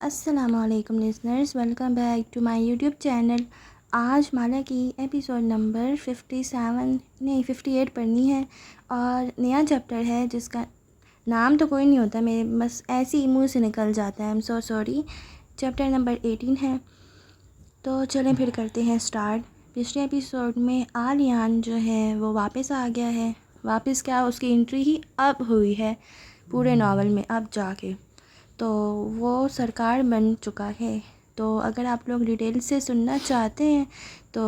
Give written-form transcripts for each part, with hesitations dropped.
السلام علیکم listeners, welcome back to my YouTube channel. آج مالا کی ایپیسوڈ نمبر 58 پڑھنی ہے اور نیا چیپٹر ہے جس کا نام تو کوئی نہیں ہوتا، میرے بس ایسے ہی منہ سے نکل جاتا ہے، am so sorry. Chapter number 18 ہے، تو چلیں پھر کرتے ہیں سٹارٹ۔ پچھلے ایپیسوڈ میں آلیان جو ہے وہ واپس آ گیا ہے، واپس کیا اس کی انٹری ہی اب ہوئی ہے پورے ناول میں، اب جا کے تو وہ سرکار بن چکا ہے۔ تو اگر آپ لوگ ڈیٹیل سے سننا چاہتے ہیں تو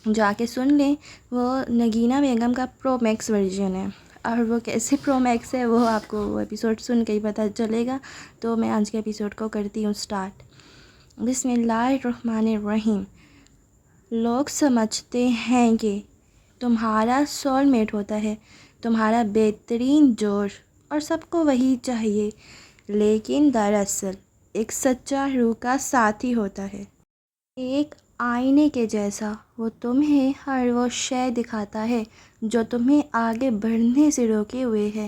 جا کے سن لیں، وہ نگینہ بیگم کا پرو میکس ورژن ہے، اور وہ کیسے پرو میکس ہے وہ آپ کو وہ ایپیسوڈ سن کے ہی پتہ چلے گا۔ تو میں آج کے ایپیسوڈ کو کرتی ہوں سٹارٹ۔ بسم اللہ الرحمن الرحیم۔ لوگ سمجھتے ہیں کہ تمہارا سول میٹ ہوتا ہے، تمہارا بہترین جوش، اور سب کو وہی چاہیے، لیکن دراصل ایک سچا روح کا ساتھی ہوتا ہے، ایک آئینے کے جیسا۔ وہ تمہیں ہر وہ شے دکھاتا ہے جو تمہیں آگے بڑھنے سے روکے ہوئے ہے۔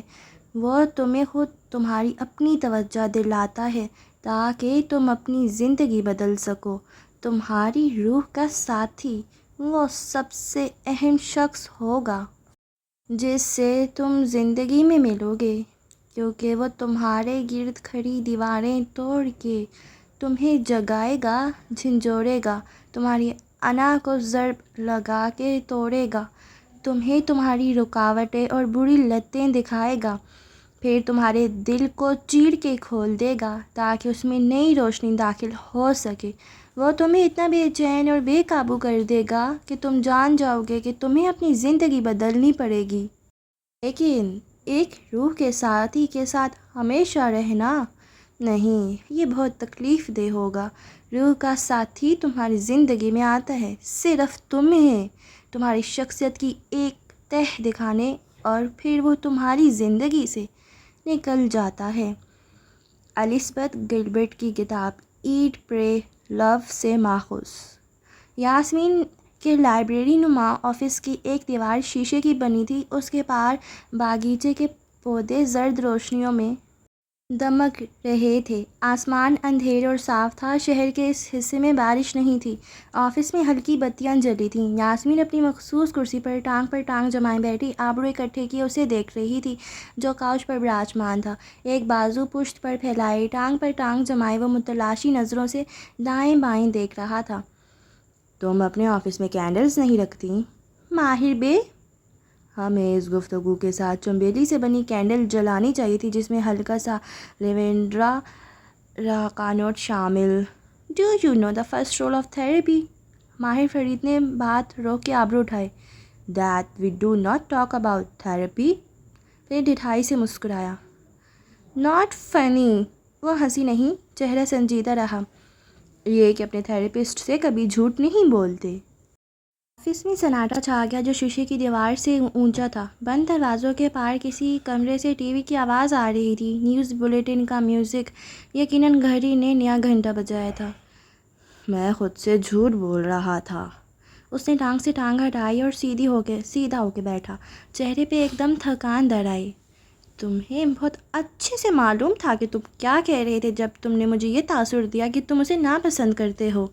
وہ تمہیں خود تمہاری اپنی توجہ دلاتا ہے تاکہ تم اپنی زندگی بدل سکو۔ تمہاری روح کا ساتھی وہ سب سے اہم شخص ہوگا جس سے تم زندگی میں ملو گے، کیونکہ وہ تمہارے گرد کھڑی دیواریں توڑ کے تمہیں جگائے گا، جھنجھوڑے گا، تمہاری انا کو ضرب لگا کے توڑے گا، تمہیں تمہاری رکاوٹیں اور بری لتیں دکھائے گا، پھر تمہارے دل کو چیر کے کھول دے گا تاکہ اس میں نئی روشنی داخل ہو سکے۔ وہ تمہیں اتنا بے چین اور بے قابو کر دے گا کہ تم جان جاؤ گے کہ تمہیں اپنی زندگی بدلنی پڑے گی، لیکن ایک روح کے ساتھی کے ساتھ ہمیشہ رہنا نہیں، یہ بہت تکلیف دہ ہوگا۔ روح کا ساتھی تمہاری زندگی میں آتا ہے صرف تمہیں تمہاری شخصیت کی ایک تہہ دکھانے، اور پھر وہ تمہاری زندگی سے نکل جاتا ہے۔ الزبتھ گلبرٹ کی کتاب ایٹ پرے لو سے ماخوذ۔ یاسمین کے لائبریری نما آفس کی ایک دیوار شیشے کی بنی تھی، اس کے پار باغیچے کے پودے زرد روشنیوں میں دمک رہے تھے۔ آسمان اندھیر اور صاف تھا، شہر کے اس حصے میں بارش نہیں تھی۔ آفس میں ہلکی بتیاں جلی تھیں۔ یاسمین اپنی مخصوص کرسی پر ٹانگ جمائے بیٹھی آبرو اکٹھے کیے اسے دیکھ رہی تھی جو کاؤچ پر براجمان تھا، ایک بازو پشت پر پھیلائے، ٹانگ پر ٹانگ جمائے وہ متلاشی نظروں سے دائیں بائیں دیکھ رہا تھا۔ تم اپنے آفس میں کینڈلز نہیں رکھتی؟ ماہر بے، ہمیں اس گفتگو کے ساتھ چنبیلی سے بنی کینڈل جلانی چاہیے تھی جس میں ہلکا سا لیونڈر کا نوٹ شامل۔ Do you know the first rule of therapy? ماہر فرید نے بات روک کے آبرو اٹھائے۔ That we do not talk about therapy? پھر ڈٹھائی سے مسکرایا۔ ناٹ فنی، وہ ہنسی نہیں، چہرہ سنجیدہ رہا۔ یہ کہ اپنے تھراپسٹ سے کبھی جھوٹ نہیں بولتے۔ آفس میں سناٹا چھا گیا جو شیشے کی دیوار سے اونچا تھا۔ بند دروازوں کے پار کسی کمرے سے ٹی وی کی آواز آ رہی تھی، نیوز بلیٹن کا میوزک، یقیناً گھڑی نے نیا گھنٹہ بجایا تھا۔ میں خود سے جھوٹ بول رہا تھا۔ اس نے ٹانگ سے ٹانگ ہٹائی اور سیدھا ہو کے بیٹھا، چہرے پہ ایک دم تھکان در آئی۔ تمہیں بہت اچھے سے معلوم تھا کہ تم کیا کہہ رہے تھے جب تم نے مجھے یہ تاثر دیا کہ تم اسے ناپسند کرتے ہو۔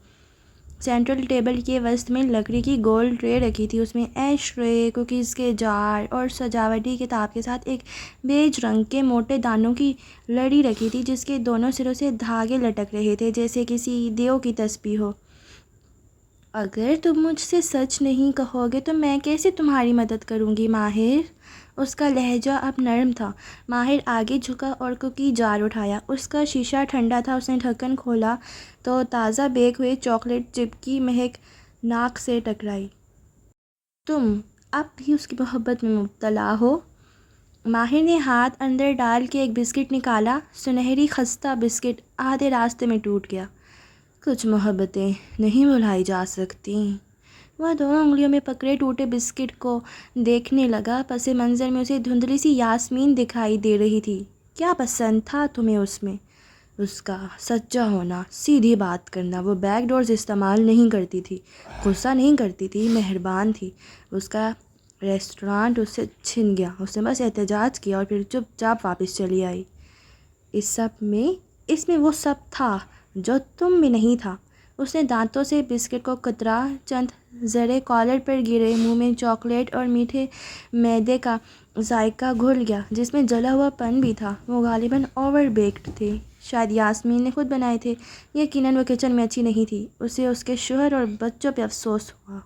سینٹرل ٹیبل کے وسط میں لکڑی کی گول ٹرے رکھی تھی، اس میں ایش ٹرے، کوکیز کے جار اور سجاوٹی کتاب کے ساتھ ایک بیج رنگ کے موٹے دانوں کی لڑی رکھی تھی جس کے دونوں سروں سے دھاگے لٹک رہے تھے جیسے کسی دیو کی تسبیح ہو۔ اگر تم مجھ سے سچ نہیں کہو گے تو میں کیسے تمہاری مدد کروں گی ماہر؟ اس کا لہجہ اب نرم تھا۔ ماہر آگے جھکا اور کوکی جار اٹھایا، اس کا شیشہ ٹھنڈا تھا۔ اس نے ڈھکن کھولا تو تازہ بیک ہوئے چاکلیٹ چپ کی مہک ناک سے ٹکرائی۔ تم اب بھی اس کی محبت میں مبتلا ہو؟ ماہر نے ہاتھ اندر ڈال کے ایک بسکٹ نکالا، سنہری خستہ بسکٹ آدھے راستے میں ٹوٹ گیا۔ کچھ محبتیں نہیں بھلائی جا سکتیں۔ وہ دونوں انگلیوں میں پکڑے ٹوٹے بسکٹ کو دیکھنے لگا۔ پس منظر میں اسے دھندلی سی یاسمین دکھائی دے رہی تھی۔ کیا پسند تھا تمہیں اس میں؟ اس کا سچا ہونا، سیدھی بات کرنا۔ وہ بیک ڈورز استعمال نہیں کرتی تھی، غصہ نہیں کرتی تھی، مہربان تھی۔ اس کا ریسٹورانٹ اس سے چھن گیا، اس نے بس احتجاج کیا اور پھر چپ چاپ واپس چلی آئی۔ اس سب میں اس میں وہ سب تھا جو تم میں نہیں تھا۔ اس نے دانتوں سے بسکٹ کو کترا، چند ذرے کالر پر گرے، منہ میں چاکلیٹ اور میٹھے میدے کا ذائقہ گھل گیا جس میں جلا ہوا پن بھی تھا۔ وہ غالباً اوور بیکڈ تھے، شاید یاسمین نے خود بنائے تھے، یقیناً وہ کچن میں اچھی نہیں تھی۔ اسے اس کے شوہر اور بچوں پہ افسوس ہوا۔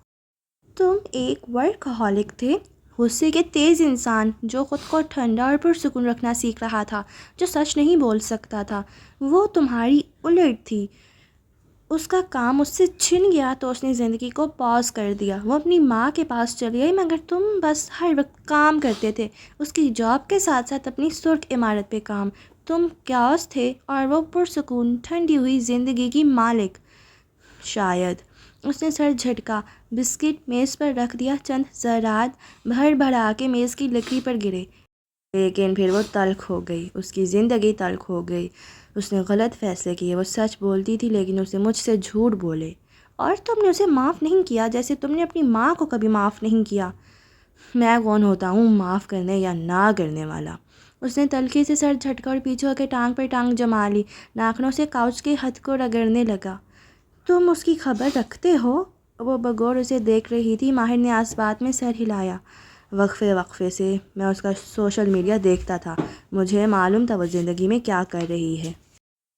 تم ایک ورکہولک تھے، غصے کے تیز انسان جو خود کو ٹھنڈا اور پرسکون رکھنا سیکھ رہا تھا، جو سچ نہیں بول سکتا تھا۔ وہ تمہاری الٹ تھی۔ اس کا کام اس سے چھن گیا تو اس نے زندگی کو پاز کر دیا۔ وہ اپنی ماں کے پاس چلی گئی، مگر تم بس ہر وقت کام کرتے تھے، اس کی جاب کے ساتھ ساتھ اپنی سرخ عمارت پہ کام۔ تم کیاس تھے اور وہ پرسکون ٹھنڈی ہوئی زندگی کی مالک۔ شاید۔ اس نے سر جھٹکا، بسکٹ میز پر رکھ دیا، چند ذرات بھر بھرا کے میز کی لکڑی پر گرے۔ لیکن پھر وہ تلخ ہو گئی، اس کی زندگی تلخ ہو گئی۔ اس نے غلط فیصلے کیے، وہ سچ بولتی تھی لیکن اسے مجھ سے جھوٹ بولے، اور تم نے اسے معاف نہیں کیا جیسے تم نے اپنی ماں کو کبھی معاف نہیں کیا۔ میں کون ہوتا ہوں معاف کرنے یا نہ کرنے والا؟ اس نے تلخی سے سر جھٹکا اور پیچھے ہو کے ٹانگ پر ٹانگ جما لی، ناخنوں سے کاؤچ کے ہتھ کو رگڑنے لگا۔ تم اس کی خبر رکھتے ہو؟ وہ بغور اسے دیکھ رہی تھی۔ ماہر نے آس بات میں سر ہلایا۔ وقفے وقفے سے میں اس کا سوشل میڈیا دیکھتا تھا، مجھے معلوم تھا وہ زندگی میں کیا کر رہی ہے۔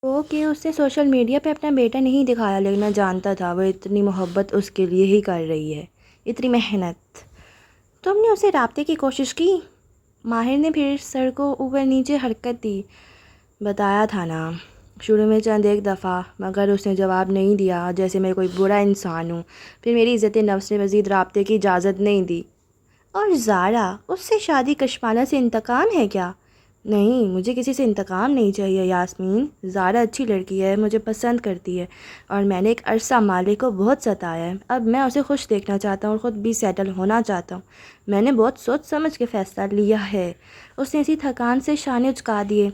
وہ کہ اس نے سوشل میڈیا پہ اپنا بیٹا نہیں دکھایا، لیکن میں جانتا تھا وہ اتنی محبت اس کے لیے ہی کر رہی ہے، اتنی محنت۔ تم نے اسے رابطے کی کوشش کی؟ ماہر نے پھر سر کو اوپر نیچے حرکت دی۔ بتایا تھا نا، شروع میں چند ایک دفعہ، مگر اس نے جواب نہیں دیا، جیسے میں کوئی برا انسان ہوں۔ پھر میری عزت نفس نے مزید رابطے کی اجازت نہیں دی۔ اور زارا، اس سے شادی کشمالہ سے انتقام ہے کیا؟ نہیں، مجھے کسی سے انتقام نہیں چاہیے یاسمین۔ زارا اچھی لڑکی ہے، مجھے پسند کرتی ہے، اور میں نے ایک عرصہ مالک کو بہت ستایا ہے۔ اب میں اسے خوش دیکھنا چاہتا ہوں اور خود بھی سیٹل ہونا چاہتا ہوں۔ میں نے بہت سوچ سمجھ کے فیصلہ لیا ہے۔ اس نے اسی تھکان سے شانے اچکا دیے۔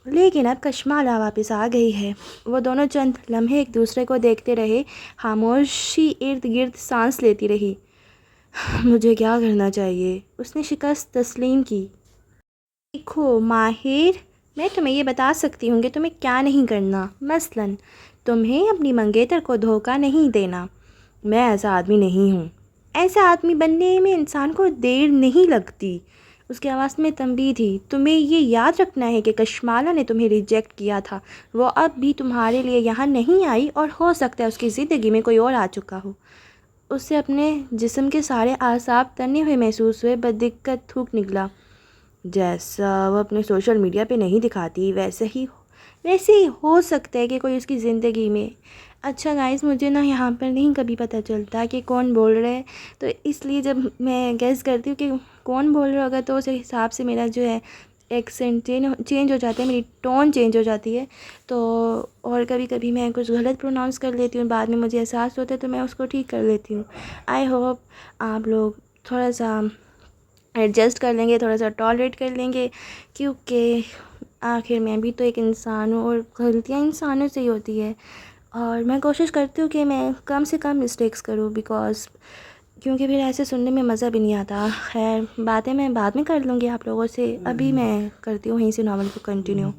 لیکن اب کشمالہ واپس آ گئی ہے۔ وہ دونوں چند لمحے ایک دوسرے کو دیکھتے رہے، خاموشی ارد گرد سانس لیتی رہی۔ مجھے کیا کرنا چاہیے؟ اس نے شکست تسلیم کی۔ دیکھو ماہر، میں تمہیں یہ بتا سکتی ہوں کہ تمہیں کیا نہیں کرنا۔ مثلاً تمہیں اپنی منگیتر کو دھوکہ نہیں دینا۔ میں ایسا آدمی نہیں ہوں۔ ایسا آدمی بننے میں انسان کو دیر نہیں لگتی۔ اس کی آواز میں تنبیہ تھی۔ تمہیں یہ یاد رکھنا ہے کہ کشمالہ نے تمہیں ریجیکٹ کیا تھا۔ وہ اب بھی تمہارے لیے یہاں نہیں آئی، اور ہو سکتا ہے اس کی زندگی میں کوئی اور آ چکا ہو۔ اس سے اپنے جسم کے سارے اعصاب تنے ہوئے محسوس ہوئے، بدقت تھوک نکلا۔ جیسا وہ اپنے سوشل میڈیا پہ نہیں دکھاتی، ویسے ہی ہو سکتا ہے کہ کوئی اس کی زندگی میں۔ اچھا گائز، مجھے نا یہاں پر نہیں کبھی پتہ چلتا کہ کون بول رہا ہے، تو اس لیے جب میں گیس کرتی ہوں کہ کون بول رہا ہوگا تو اس حساب سے میرا جو ہے ایکسنٹ چینج ہو جاتا ہے، میری ٹون چینج ہو جاتی ہے۔ تو اور کبھی کبھی میں کچھ غلط پروناؤنس کر لیتی ہوں، بعد میں مجھے احساس ہوتا ہے تو میں اس کو ٹھیک کر لیتی ہوں۔ آئی ہوپ آپ لوگ تھوڑا سا ایڈجسٹ کر لیں گے، تھوڑا سا ٹالریٹ کر لیں گے، کیونکہ آخر میں بھی تو ایک انسان ہوں اور غلطیاں انسانوں سے ہی ہوتی ہے، اور میں کوشش کرتی ہوں کہ میں کم سے کم مسٹیکس کروں، کیونکہ پھر ایسے سننے میں مزہ بھی نہیں آتا۔ خیر، باتیں میں بعد میں کر لوں گی آپ لوگوں سے، ابھی میں کرتی ہوں یہیں سے ناول کو کنٹینیو۔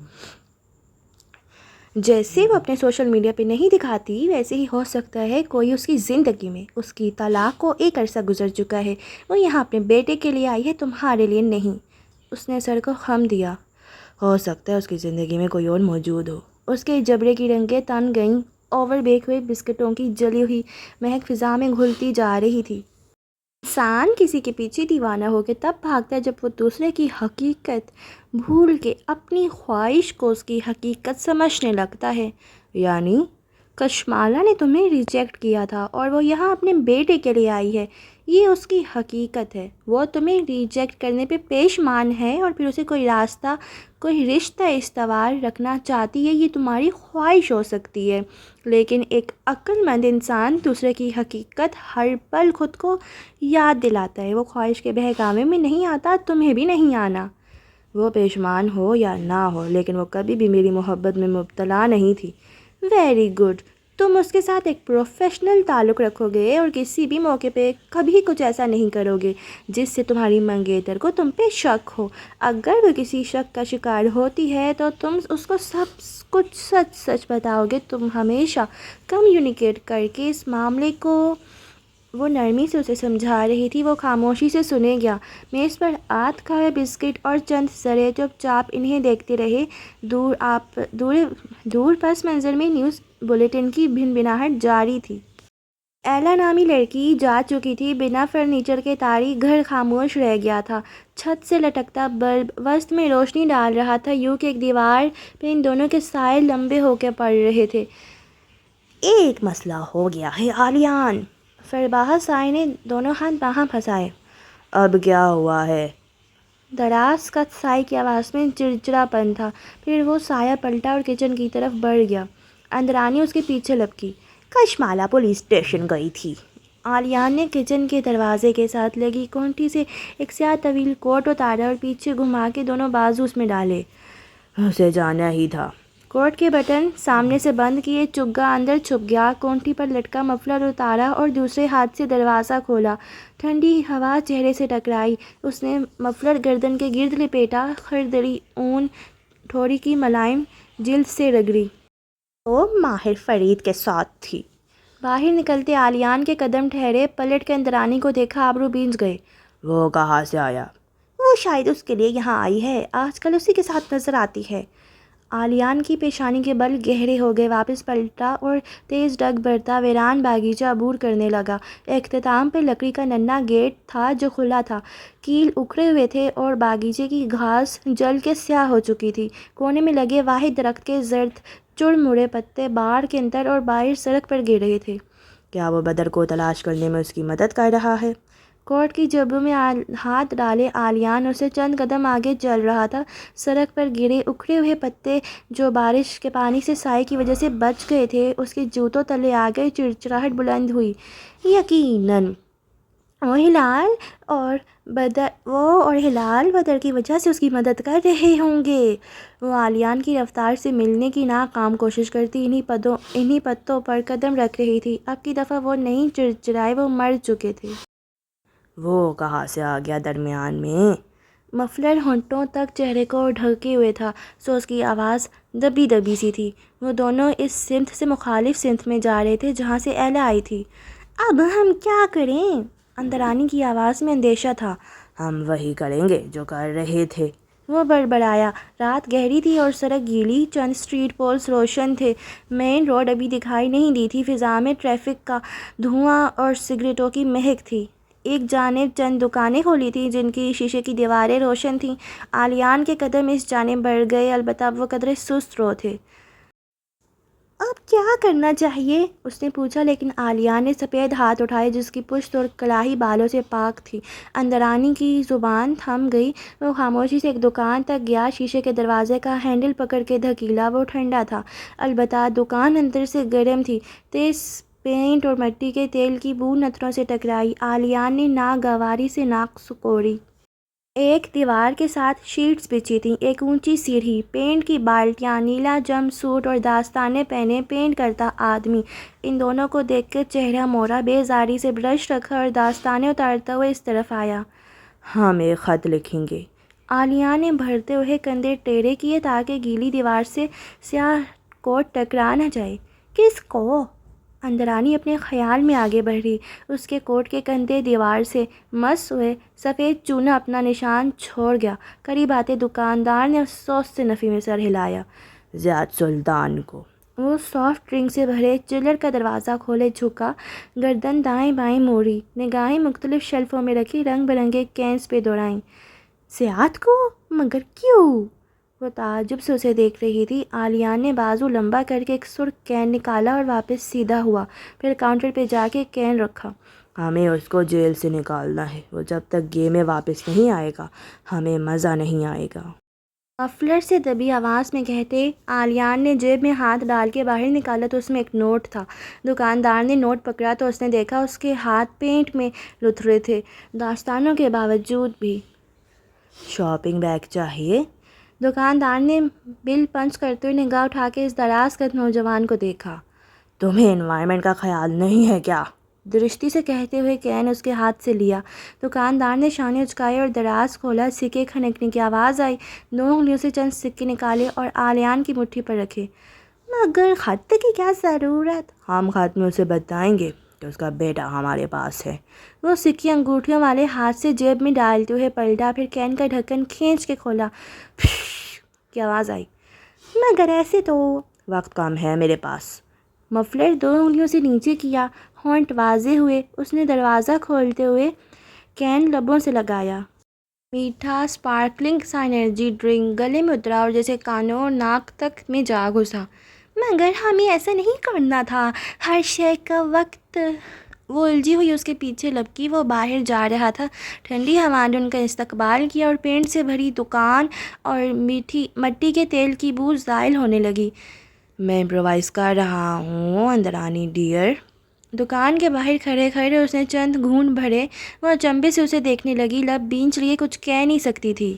جیسے وہ اپنے سوشل میڈیا پہ نہیں دکھاتی، ویسے ہی ہو سکتا ہے کوئی اس کی زندگی میں۔ اس کی طلاق کو ایک عرصہ گزر چکا ہے، وہ یہاں اپنے بیٹے کے لیے آئی ہے، تمہارے لیے نہیں۔ اس نے سر کو خم دیا۔ ہو سکتا ہے اس کی زندگی میں کوئی اور موجود ہو۔ اس کے جبڑے کی رنگیں تن گئیں، اوور بیک ہوئے بسکٹوں کی جلی ہوئی مہک فضا میں گھلتی جا رہی تھی۔ انسان کسی کے پیچھے دیوانہ ہو کے تب بھاگتا ہے جب وہ دوسرے کی حقیقت بھول کے اپنی خواہش کو اس کی حقیقت سمجھنے لگتا ہے۔ یعنی کشمالہ نے تمہیں ریجیکٹ کیا تھا اور وہ یہاں اپنے بیٹے کے لیے آئی ہے، یہ اس کی حقیقت ہے۔ وہ تمہیں ریجیکٹ کرنے پہ پیشمان ہے اور پھر اسے کوئی راستہ، کوئی رشتہ استوار رکھنا چاہتی ہے، یہ تمہاری خواہش ہو سکتی ہے، لیکن ایک عقل مند انسان دوسرے کی حقیقت ہر پل خود کو یاد دلاتا ہے۔ وہ خواہش کے بہکاوے میں نہیں آتا، تمہیں بھی نہیں آنا۔ وہ پیشمان ہو یا نہ ہو، لیکن وہ کبھی بھی میری محبت میں مبتلا نہیں تھی۔ ویری گڈ، تم اس کے ساتھ ایک پروفیشنل تعلق رکھو گے اور کسی بھی موقع پہ کبھی کچھ ایسا نہیں کرو گے جس سے تمہاری منگیتر کو تم پہ شک ہو۔ اگر وہ کسی شک کا شکار ہوتی ہے تو تم اس کو سب کچھ سچ سچ بتاؤ گے۔ تم ہمیشہ کمیونیکیٹ کر کے اس معاملے کو، وہ نرمی سے اسے سمجھا رہی تھی۔ وہ خاموشی سے سنے گیا، میز پر آدھ کھائے بسکٹ اور چند سرے چپ چاپ انہیں دیکھتے رہے۔ دور پس منظر میں نیوز بلیٹن کی بھنبھناہٹ جاری تھی۔ ایلا نامی لڑکی جا چکی تھی۔ بنا فرنیچر کے تاریک گھر خاموش رہ گیا تھا۔ چھت سے لٹکتا بلب وسط میں روشنی ڈال رہا تھا، یوں کہ ایک دیوار پہ ان دونوں کے سائے لمبے ہو کے پڑ رہے تھے۔ ایک مسئلہ ہو گیا ہے آلیان، فرباہ سائے نے دونوں ہاتھ باہم پھنسائے۔ اب کیا ہوا ہے؟ دراز کا سائے کی آواز میں چڑچڑا پن تھا۔ پھر وہ سایہ پلٹا اور کچن کی طرف بڑھ گیا۔ اندرانی اس کے پیچھے لپکی۔ کشمالہ پولیس اسٹیشن گئی تھی۔ آلیان نے کچن کے دروازے کے ساتھ لگی کونٹی سے ایک سیاہ طویل کوٹ اتارا اور پیچھے گھما کے دونوں بازو اس میں ڈالے۔ اسے جانا ہی تھا۔ کوٹ کے بٹن سامنے سے بند کیے، چگا اندر چھپ گیا، کونٹی پر لٹکا مفلر اتارا اور دوسرے ہاتھ سے دروازہ کھولا۔ ٹھنڈی ہوا چہرے سے ٹکرائی۔ اس نے مفلر گردن کے گرد لپیٹا، خردری اون ٹھوڑی کی ملائم جلد سے رگڑی۔ وہ ماہر فرید کے ساتھ تھی۔ باہر نکلتے آلیان کے قدم ٹھہرے، پلٹ کے اندرانی کو دیکھا، آبرو بھینج گئے۔ وہ کہاں سے آیا؟ وہ شاید اس کے لیے یہاں آئی ہے، آج کل اسی کے ساتھ نظر آتی ہے۔ آلیان کی پیشانی کے بل گہرے ہو گئے، واپس پلٹا اور تیز ڈگ بھرتا ویران باغیچہ عبور کرنے لگا۔ اختتام پہ لکڑی کا ننھا گیٹ تھا جو کھلا تھا، کیل اکھڑے ہوئے تھے اور باغیچے کی گھاس جل کے سیاہ ہو چکی تھی۔ کونے میں لگے واحد درخت کے زرد چڑ مڑے پتے باڑ کے اندر اور باہر سڑک پر گر رہے تھے۔ کیا وہ بدر کو تلاش کرنے میں اس کی مدد کر رہا ہے؟ کوٹ کی جیبوں میں ہاتھ ڈالے آلیان اسے چند قدم آگے چل رہا تھا۔ سڑک پر گرے اکھڑے ہوئے پتے جو بارش کے پانی سے سائے کی وجہ سے بچ گئے تھے، اس کے جوتوں تلے آ گئے۔ چڑچڑاہٹ بلند ہوئی۔ یقیناً وہ ہلال بدر کی وجہ سے اس کی مدد کر رہے ہوں گے۔ وہ آلیان کی رفتار سے ملنے کی ناکام کوشش کرتی انہی پتوں پر قدم رکھ رہی تھی۔ اب کی دفعہ وہ نہیں چڑچڑائے، وہ مر چکے تھے۔ وہ کہاں سے آ گیا درمیان میں؟ مفلر ہونٹوں تک چہرے کو ڈھکے ہوئے تھا، سو اس کی آواز دبی دبی سی تھی۔ وہ دونوں اس سمت سے مخالف سمت میں جا رہے تھے جہاں سے ایلا آئی تھی۔ اب ہم کیا کریں؟ اندرانی کی آواز میں اندیشہ تھا۔ ہم وہی کریں گے جو کر رہے تھے، وہ بڑبڑایا۔ رات گہری تھی اور سڑک گیلی، چند اسٹریٹ پولز روشن تھے، مین روڈ ابھی دکھائی نہیں دی تھی۔ فضا میں ٹریفک کا دھواں اور سگریٹوں کی مہک تھی۔ ایک جانب چند دکانیں کھلی تھیں جن کی شیشے کی دیواریں روشن تھیں۔ آلیان کے قدم اس جانب بڑھ گئے، البتہ وہ قدرے سست رو تھے۔ اب کیا کرنا چاہیے؟ اس نے پوچھا، لیکن آلیان نے سفید ہاتھ اٹھائے جس کی پشت اور کلاہی بالوں سے پاک تھی۔ اندرانی کی زبان تھم گئی۔ وہ خاموشی سے ایک دکان تک گیا، شیشے کے دروازے کا ہینڈل پکڑ کے دھکیلا۔ وہ ٹھنڈا تھا، البتہ دکان اندر سے گرم تھی۔ تیز پینٹ اور مٹی کے تیل کی بو نتنوں سے ٹکرائی۔ آلیان نے ناگواری سے ناک سکوڑی۔ ایک دیوار کے ساتھ شیٹس بچھی تھیں، ایک اونچی سیڑھی، پینٹ کی بالٹیاں، نیلا جمپ سوٹ اور دستانے پہنے پینٹ کرتا آدمی۔ ان دونوں کو دیکھ کر چہرہ موڑا، بیزاری سے برش رکھا اور دستانے اتارتا ہوا اس طرف آیا۔ ہم ایک خط لکھیں گے۔ آلیان نے بھرتے ہوئے کندھے ٹیڑھے کیے تاکہ گیلی دیوار سے سیاہ کوٹ ٹکرا نہ جائے۔ کس کو؟ اندرانی اپنے خیال میں آگے بڑھی۔ اس کے کوٹ کے کندھے دیوار سے مس ہوئے سفید چونا اپنا نشان چھوڑ گیا۔ قریب آتے دکاندار نے افسوس سے نفی میں سر ہلایا۔ زیاد سلطان کو۔ وہ سافٹ ڈرنک سے بھرے چلر کا دروازہ کھولے جھکا، گردن دائیں بائیں موڑی، نگاہیں مختلف شیلفوں میں رکھی رنگ برنگے کینز پہ دوڑائیں۔ زیاد کو؟ مگر کیوں؟ وہ تعجب سے اسے دیکھ رہی تھی۔ آلیان نے بازو لمبا کر کے ایک سرخ کین نکالا اور واپس سیدھا ہوا، پھر کاؤنٹر پہ جا کے کین رکھا۔ ہمیں اس کو جیل سے نکالنا ہے۔ وہ جب تک گے میں واپس نہیں آئے گا ہمیں مزہ نہیں آئے گا۔ مفلر سے دبی آواز میں کہتے آلیان نے جیب میں ہاتھ ڈال کے باہر نکالا تو اس میں ایک نوٹ تھا۔ دکاندار نے نوٹ پکڑا تو اس نے دیکھا اس کے ہاتھ پینٹ میں لتھڑے تھے، دستانوں کے باوجود بھی۔ شاپنگ بیگ چاہیے؟ دکاندار نے بل پنچ کرتے ہوئے نگاہ اٹھا کے اس دراز قد نوجوان کو دیکھا۔ تمہیں انوائرمنٹ کا خیال نہیں ہے کیا؟ درستی سے کہتے ہوئے کین اس کے ہاتھ سے لیا۔ دکاندار نے شانے اچکائے اور دراز کھولا۔ سکے کھنکنے کی آواز آئی۔ 2 انگلیوں سے چند سکے نکالے اور آلیان کی مٹھی پر رکھے۔ مگر خط کی کیا ضرورت؟ ہم خط میں اسے بتائیں گے کہ اس کا بیٹا ہمارے پاس ہے۔ وہ سکے انگوٹھیوں والے ہاتھ سے جیب میں ڈالتے ہوئے پلٹا، پھر کین کا ڈھکن کھینچ کے کھولا۔ کی آواز آئی۔ مگر ایسے تو وقت کم ہے میرے پاس۔ مفلر 2 انگلیوں سے نیچے کیا، ہونٹ واضح ہوئے۔ اس نے دروازہ کھولتے ہوئے کین لبوں سے لگایا۔ میٹھا اسپارکلنگ سا انرجی ڈرنک گلے میں اترا اور جیسے کانوں اور ناک تک میں جا گھسا۔ مگر ہمیں ایسا نہیں کرنا تھا، ہر شے کا وقت۔ وہ الجھی ہوئی اس کے پیچھے لپکی۔ وہ باہر جا رہا تھا۔ ٹھنڈی ہوا نے ان کا استقبال کیا اور پینٹ سے بھری دکان اور مٹی کے تیل کی بو زائل ہونے لگی۔ میں امپرووائز کر رہا ہوں اندرانی ڈیئر۔ دکان کے باہر کھڑے کھڑے اس نے چند گھونٹ بھرے۔ وہ اچنبھے سے اسے دیکھنے لگی، لب بینچ لیے کچھ کہہ نہیں سکتی تھی۔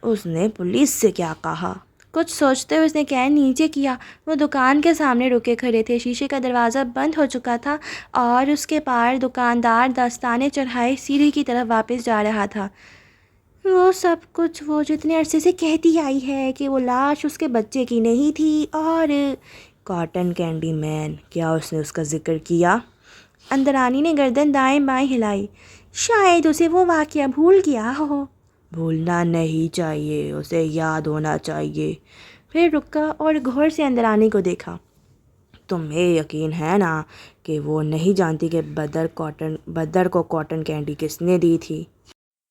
اس نے پولیس سے کیا کہا؟ کچھ سوچتے ہوئے اس نے کین نیچے کیا۔ وہ دکان کے سامنے رکے کھڑے تھے۔ شیشے کا دروازہ بند ہو چکا تھا اور اس کے پار دکاندار دستانے چڑھائے سیڑھی کی طرف واپس جا رہا تھا۔ وہ سب کچھ وہ جتنے عرصے سے کہتی آئی ہے کہ وہ لاش اس کے بچے کی نہیں تھی اور کاٹن کینڈی مین، کیا اس نے اس کا ذکر کیا؟ اندرانی نے گردن دائیں بائیں ہلائی۔ شاید اسے وہ واقعہ بھول گیا ہو۔ بھولنا نہیں چاہیے، اسے یاد ہونا چاہیے۔ پھر رکا اور غور سے اندرانی کو دیکھا۔ تمہیں یقین ہے نا کہ وہ نہیں جانتی کہ بدر کو کاٹن کینڈی کس نے دی تھی؟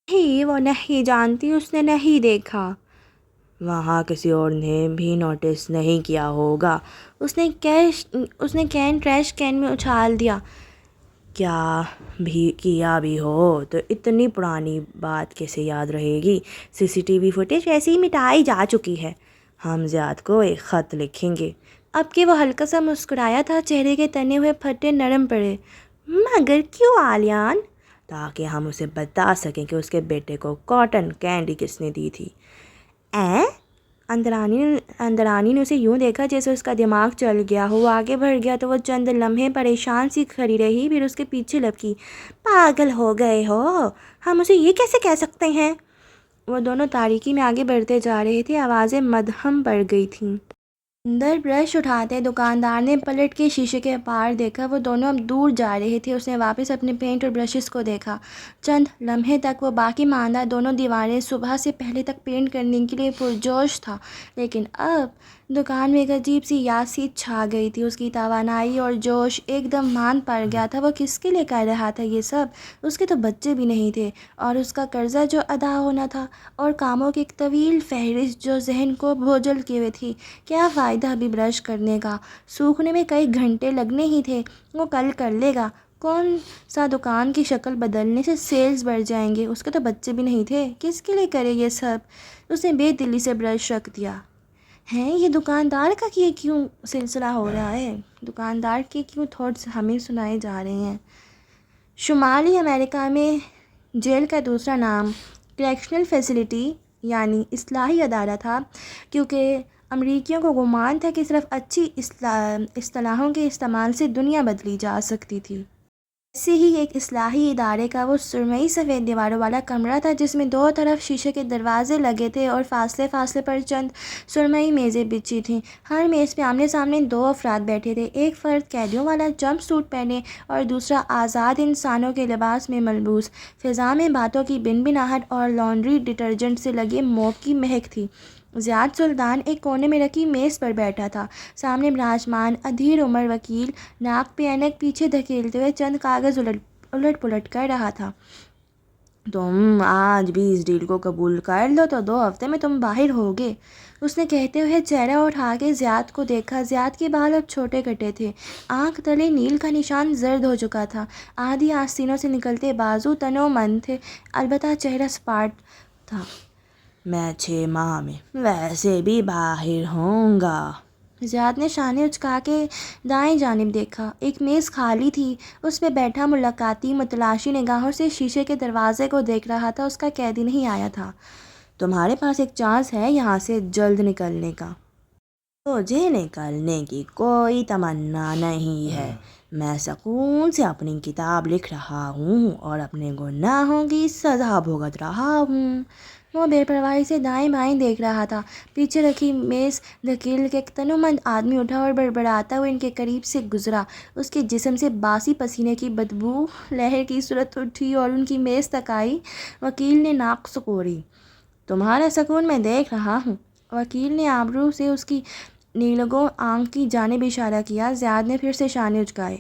نہیں، وہ نہیں جانتی، اس نے نہیں دیکھا۔ وہاں کسی اور نے بھی نوٹس نہیں کیا ہوگا۔ اس نے کین ٹریش کین میں اچھال دیا۔ کیا بھی ہو تو اتنی پرانی بات کیسے یاد رہے گی؟ CCTV فوٹیج ایسے ہی مٹائی جا چکی ہے۔ ہم زیاد کو ایک خط لکھیں گے۔ اب کہ وہ ہلکا سا مسکرایا تھا، چہرے کے تنے ہوئے پھٹے نرم پڑے۔ مگر کیوں آلیان؟ تاکہ ہم اسے بتا سکیں کہ اس کے بیٹے کو کاٹن کینڈی کس نے دی تھی۔ اندرانی نے اسے یوں دیکھا جیسے اس کا دماغ چل گیا ہو۔ وہ آگے بڑھ گیا تو وہ چند لمحے پریشان سی کھڑی رہی، پھر اس کے پیچھے لپکی۔ پاگل ہو گئے ہو، ہم اسے یہ کیسے کہہ سکتے ہیں؟ وہ دونوں تاریکی میں آگے بڑھتے جا رہے تھے، آوازیں مدھم پڑ گئی تھیں۔ اندر برش اٹھاتے دکاندار نے پلٹ کے شیشے کے پار دیکھا۔ وہ دونوں اب دور جا رہے تھے۔ اس نے واپس اپنے پینٹ اور برشز کو دیکھا۔ چند لمحے تک وہ باقی ماندہ دونوں دیواریں صبح سے پہلے تک پینٹ کرنے کے لیے پرجوش تھا، لیکن اب دکان میں ایک عجیب سی یاسی چھا گئی تھی۔ اس کی توانائی اور جوش ایک دم ماند پڑ گیا تھا۔ وہ کس کے لیے کر رہا تھا یہ سب؟ اس کے تو بچے بھی نہیں تھے، اور اس کا قرضہ جو ادا ہونا تھا، اور کاموں کی ایک طویل فہرست جو ذہن کو بوجھل کیے ہوئے تھی۔ کیا فائدہ ابھی برش کرنے کا؟ سوکھنے میں کئی گھنٹے لگنے ہی تھے۔ وہ کل کر لے گا۔ کون سا دکان کی شکل بدلنے سے سیلز بڑھ جائیں گے؟ اس کے تو بچے بھی نہیں تھے، کس کے لیے کرے یہ سب؟ اس نے بے دلی سے برش رکھ دیا۔ یہ دکاندار کا یہ کیوں سلسلہ ہو رہا ہے؟ دکاندار کے کیوں تھاٹس ہمیں سنائے جا رہے ہیں؟ شمالی امریکہ میں جیل کا دوسرا نام کریکشنل فیسلٹی یعنی اصلاحی ادارہ تھا، کیونکہ امریکیوں کو گمان تھا کہ صرف اچھی اصطلاحوں کے استعمال سے دنیا بدلی جا سکتی تھی۔ ایسے ہی ایک اصلاحی ادارے کا وہ سرمئی سفید دیواروں والا کمرہ تھا، جس میں 2 طرف شیشے کے دروازے لگے تھے اور فاصلے فاصلے پر چند سرمئی میزیں بچھی تھیں۔ ہر میز پہ آمنے سامنے 2 افراد بیٹھے تھے، ایک فرد قیدیوں والا جمپ سوٹ پہنے اور دوسرا آزاد انسانوں کے لباس میں ملبوس۔ فضا میں باتوں کی بنبناہٹ اور لانڈری ڈٹرجنٹ سے لگے موپ کی مہک تھی۔ زیاد سلطان ایک کونے میں رکھی میز پر بیٹھا تھا۔ سامنے براجمان ادھیر عمر وکیل ناک پہ اینک پیچھے دھکیلتے ہوئے چند کاغذ الٹ پلٹ کر رہا تھا۔ تم آج بھی اس ڈیل کو قبول کر لو تو 2 ہفتے میں تم باہر ہوگے، اس نے کہتے ہوئے چہرہ اٹھا کے زیاد کو دیکھا۔ زیاد کے بال اب چھوٹے کٹے تھے، آنکھ تلے نیل کا نشان زرد ہو چکا تھا، آدھی آستینوں سے نکلتے بازو تنو من تھے، البتہ چہرہ سپاٹ تھا۔ میں 6 ماہ میں ویسے بھی باہر ہوں گا۔ زیاد نے شانے اچکا کے دائیں جانب دیکھا۔ ایک میز خالی تھی، اس پہ بیٹھا ملاقاتی متلاشی نگاہوں سے شیشے کے دروازے کو دیکھ رہا تھا۔ اس کا قیدی نہیں آیا تھا۔ تمہارے پاس ایک چانس ہے یہاں سے جلد نکلنے کا۔ مجھے نکلنے کی کوئی تمنا نہیں ہے، میں سکون سے اپنی کتاب لکھ رہا ہوں اور اپنے گناہوں کی سزا بھگت رہا ہوں۔ وہ بے پرواہی سے دائیں بائیں دیکھ رہا تھا۔ پیچھے رکھی میز دھکیل کے ایک تنومند آدمی اٹھا اور بڑبڑاتا ہوا ان کے قریب سے گزرا۔ اس کے جسم سے باسی پسینے کی بدبو لہر کی صورت اٹھی اور ان کی میز تک آئی۔ وکیل نے ناک سکوڑی۔ تمہارا سکون میں دیکھ رہا ہوں۔ وکیل نے آبرو سے اس کی نیلگوں آنکھ کی جانب اشارہ کیا۔ زیاد نے پھر سے شانے اچکائے۔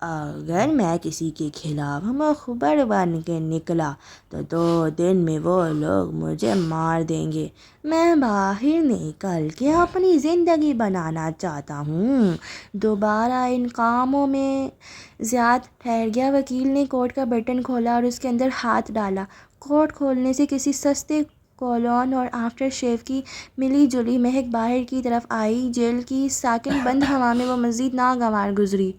اگر میں کسی کے خلاف مخبر بن کے نکلا تو 2 دن میں وہ لوگ مجھے مار دیں گے۔ میں باہر نکل کے اپنی زندگی بنانا چاہتا ہوں، دوبارہ ان کاموں میں۔ زیاد ٹھہر گیا۔ وکیل نے کوٹ کا بٹن کھولا اور اس کے اندر ہاتھ ڈالا۔ کوٹ کھولنے سے کسی سستے کولون اور آفٹر شیو کی ملی جلی مہک باہر کی طرف آئی۔ جیل کی ساکن بند ہوا میں وہ مزید ناگوار گزری۔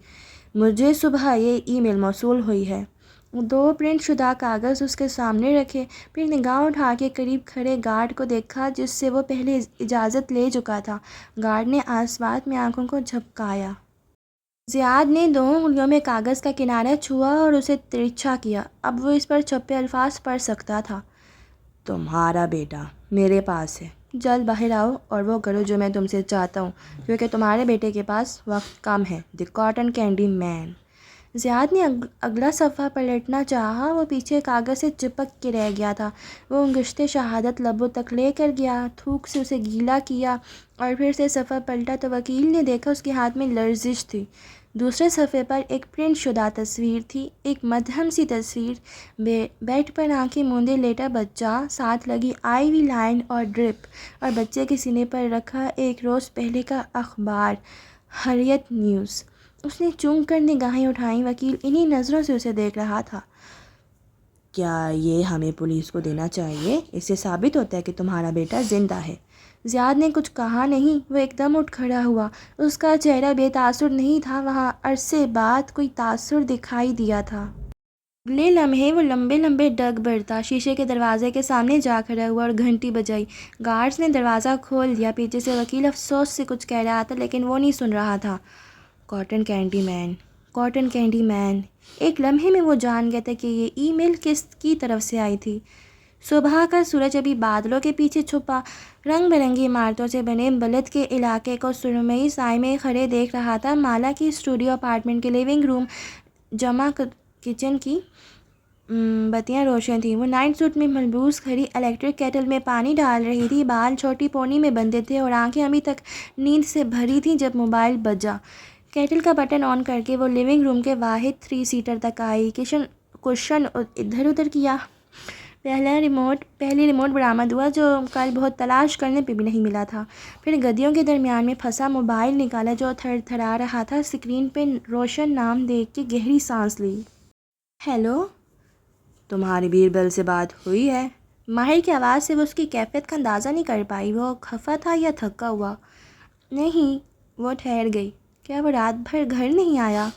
مجھے صبح یہ ای میل موصول ہوئی ہے۔ 2 پرنٹ شدہ کاغذ اس کے سامنے رکھے، پھر نگاہ اٹھا کے قریب کھڑے گارڈ کو دیکھا جس سے وہ پہلے اجازت لے چکا تھا۔ گارڈ نے آسوات میں آنکھوں کو جھپکایا۔ زیاد نے 2 انگلیوں میں کاغذ کا کنارہ چھوا اور اسے ترچھا کیا۔ اب وہ اس پر چھپے الفاظ پڑھ سکتا تھا۔ تمہارا بیٹا میرے پاس ہے۔ جلد باہر آؤ اور وہ کرو جو میں تم سے چاہتا ہوں، کیونکہ تمہارے بیٹے کے پاس وقت کم ہے۔ دی کاٹن کینڈی مین۔ زیاد نے اگلا صفحہ پلٹنا چاہا، وہ پیچھے کاغذ سے چپک کے رہ گیا تھا۔ وہ انگشت شہادت لبوں تک لے کر گیا، تھوک سے اسے گیلا کیا اور پھر سے صفحہ پلٹا تو وکیل نے دیکھا اس کے ہاتھ میں لرزش تھی۔ دوسرے صفحے پر ایک پرنٹ شدہ تصویر تھی، ایک مدھم سی تصویر، بیڈ پر آنکھیں موندے لیٹا بچہ، ساتھ لگی آئی وی لائن اور ڈرپ، اور بچے کے سینے پر رکھا ایک روز پہلے کا اخبار، حریت نیوز۔ اس نے چونک کر نگاہیں اٹھائیں۔ وکیل انہی نظروں سے اسے دیکھ رہا تھا۔ کیا یہ ہمیں پولیس کو دینا چاہیے؟ اس سے ثابت ہوتا ہے کہ تمہارا بیٹا زندہ ہے۔ زیاد نے کچھ کہا نہیں۔ وہ ایک دم اٹھ کھڑا ہوا۔ اس کا چہرہ بے تاثر نہیں تھا، وہاں عرصے بعد کوئی تاثر دکھائی دیا تھا۔ اگلے لمحے وہ لمبے لمبے ڈگ برتا شیشے کے دروازے کے سامنے جا کھڑا ہوا اور گھنٹی بجائی۔ گارڈز نے دروازہ کھول دیا۔ پیچھے سے وکیل افسوس سے کچھ کہہ رہا تھا لیکن وہ نہیں سن رہا تھا۔ کاٹن کینڈی مین، کاٹن کینڈی مین۔ ایک لمحے میں وہ جان گیا تھا کہ یہ ای میل کس کی طرف سے آئی تھی۔ صبح کا سورج ابھی بادلوں کے پیچھے چھپا رنگ برنگی عمارتوں سے بنے بلد کے علاقے کو سرمئی سائے میں کھڑے دیکھ رہا تھا۔ مالا کی اسٹوڈیو اپارٹمنٹ کے لیونگ روم جمع کچن کی بتیاں روشن تھیں۔ وہ نائٹ سوٹ میں ملبوس کھڑی الیکٹرک کیٹل میں پانی ڈال رہی تھی۔ بال چھوٹی پونی میں بندھے تھے اور آنکھیں ابھی تک نیند سے بھری تھیں جب موبائل بجا۔ کیٹل کا بٹن آن کر کے وہ لیونگ روم کے واحد 3 سیٹر تک آئی۔ کشن ادھر ادھر کیا۔ پہلی ریموٹ برآمد ہوا جو کل بہت تلاش کرنے پہ بھی نہیں ملا تھا۔ پھر گدیوں کے درمیان میں پھنسا موبائل نکالا جو تھر تھرا رہا تھا۔ اسکرین پہ روشن نام دیکھ کے گہری سانس لی۔ ہیلو، تمہاری بیربل سے بات ہوئی ہے؟ ماہر کی آواز سے وہ اس کی کیفیت کا اندازہ نہیں کر پائی۔ وہ خفا تھا یا تھکا ہوا؟ نہیں۔ وہ ٹھہر گئی۔ کیا وہ رات بھر گھر نہیں آیا؟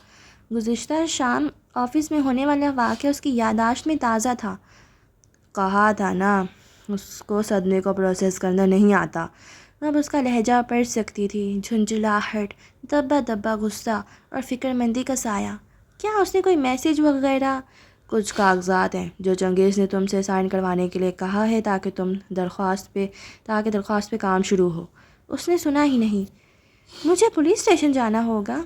گزشتہ شام آفس میں ہونے والا واقعہ اس کی یادداشت میں تازہ تھا۔ کہا تھا نا، اس کو صدمے کو پروسیس کرنا نہیں آتا۔ اب اس کا لہجہ پڑھ سکتی تھی، جھنجھلاہٹ، دبا دبا غصہ اور فکر مندی کا سایہ۔ کیا اس نے کوئی میسج وغیرہ؟ کچھ کاغذات ہیں جو چنگیز نے تم سے سائن کروانے کے لیے کہا ہے تاکہ درخواست پہ کام شروع ہو۔ اس نے سنا ہی نہیں۔ مجھے پولیس اسٹیشن جانا ہوگا؟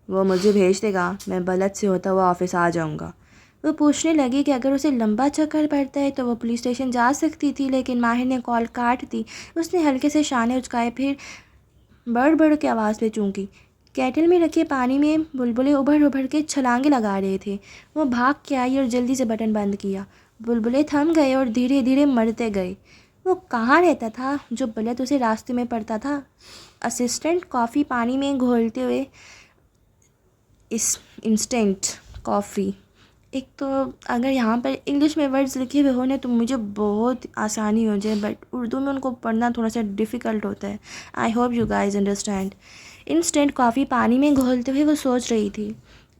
وہ مجھے بھیج دے گا، میں بلد سے ہوتا ہوا آفس آ جاؤں گا۔ وہ پوچھنے لگی کہ اگر اسے لمبا چکر پڑتا ہے تو وہ پولیس اسٹیشن جا سکتی تھی، لیکن ماہر نے کال کاٹ دی۔ اس نے ہلکے سے شانے اچکائے، پھر بڑ بڑ کے آواز پہ چونکی۔ کیٹل میں رکھے پانی میں بلبلے ابھر ابھر کے چھلانگیں لگا رہے تھے۔ وہ بھاگ کے آئی اور جلدی سے بٹن بند کیا۔ بلبلے تھم گئے اور دھیرے دھیرے مرتے گئے۔ وہ کہاں رہتا تھا جو بلد اسے راستے میں پڑتا تھا؟ اسسٹنٹ کافی پانی میں گھولتے ہوئے، انسٹنٹ کافی۔ ایک تو اگر یہاں پر انگلش میں ورڈز لکھے ہوئے ہونے تو مجھے بہت آسانی ہو جائے، بٹ اردو میں ان کو پڑھنا تھوڑا سا ڈیفیکلٹ ہوتا ہے۔ I hope you guys understand. Instant coffee پانی میں گھولتے ہوئے وہ سوچ رہی تھی۔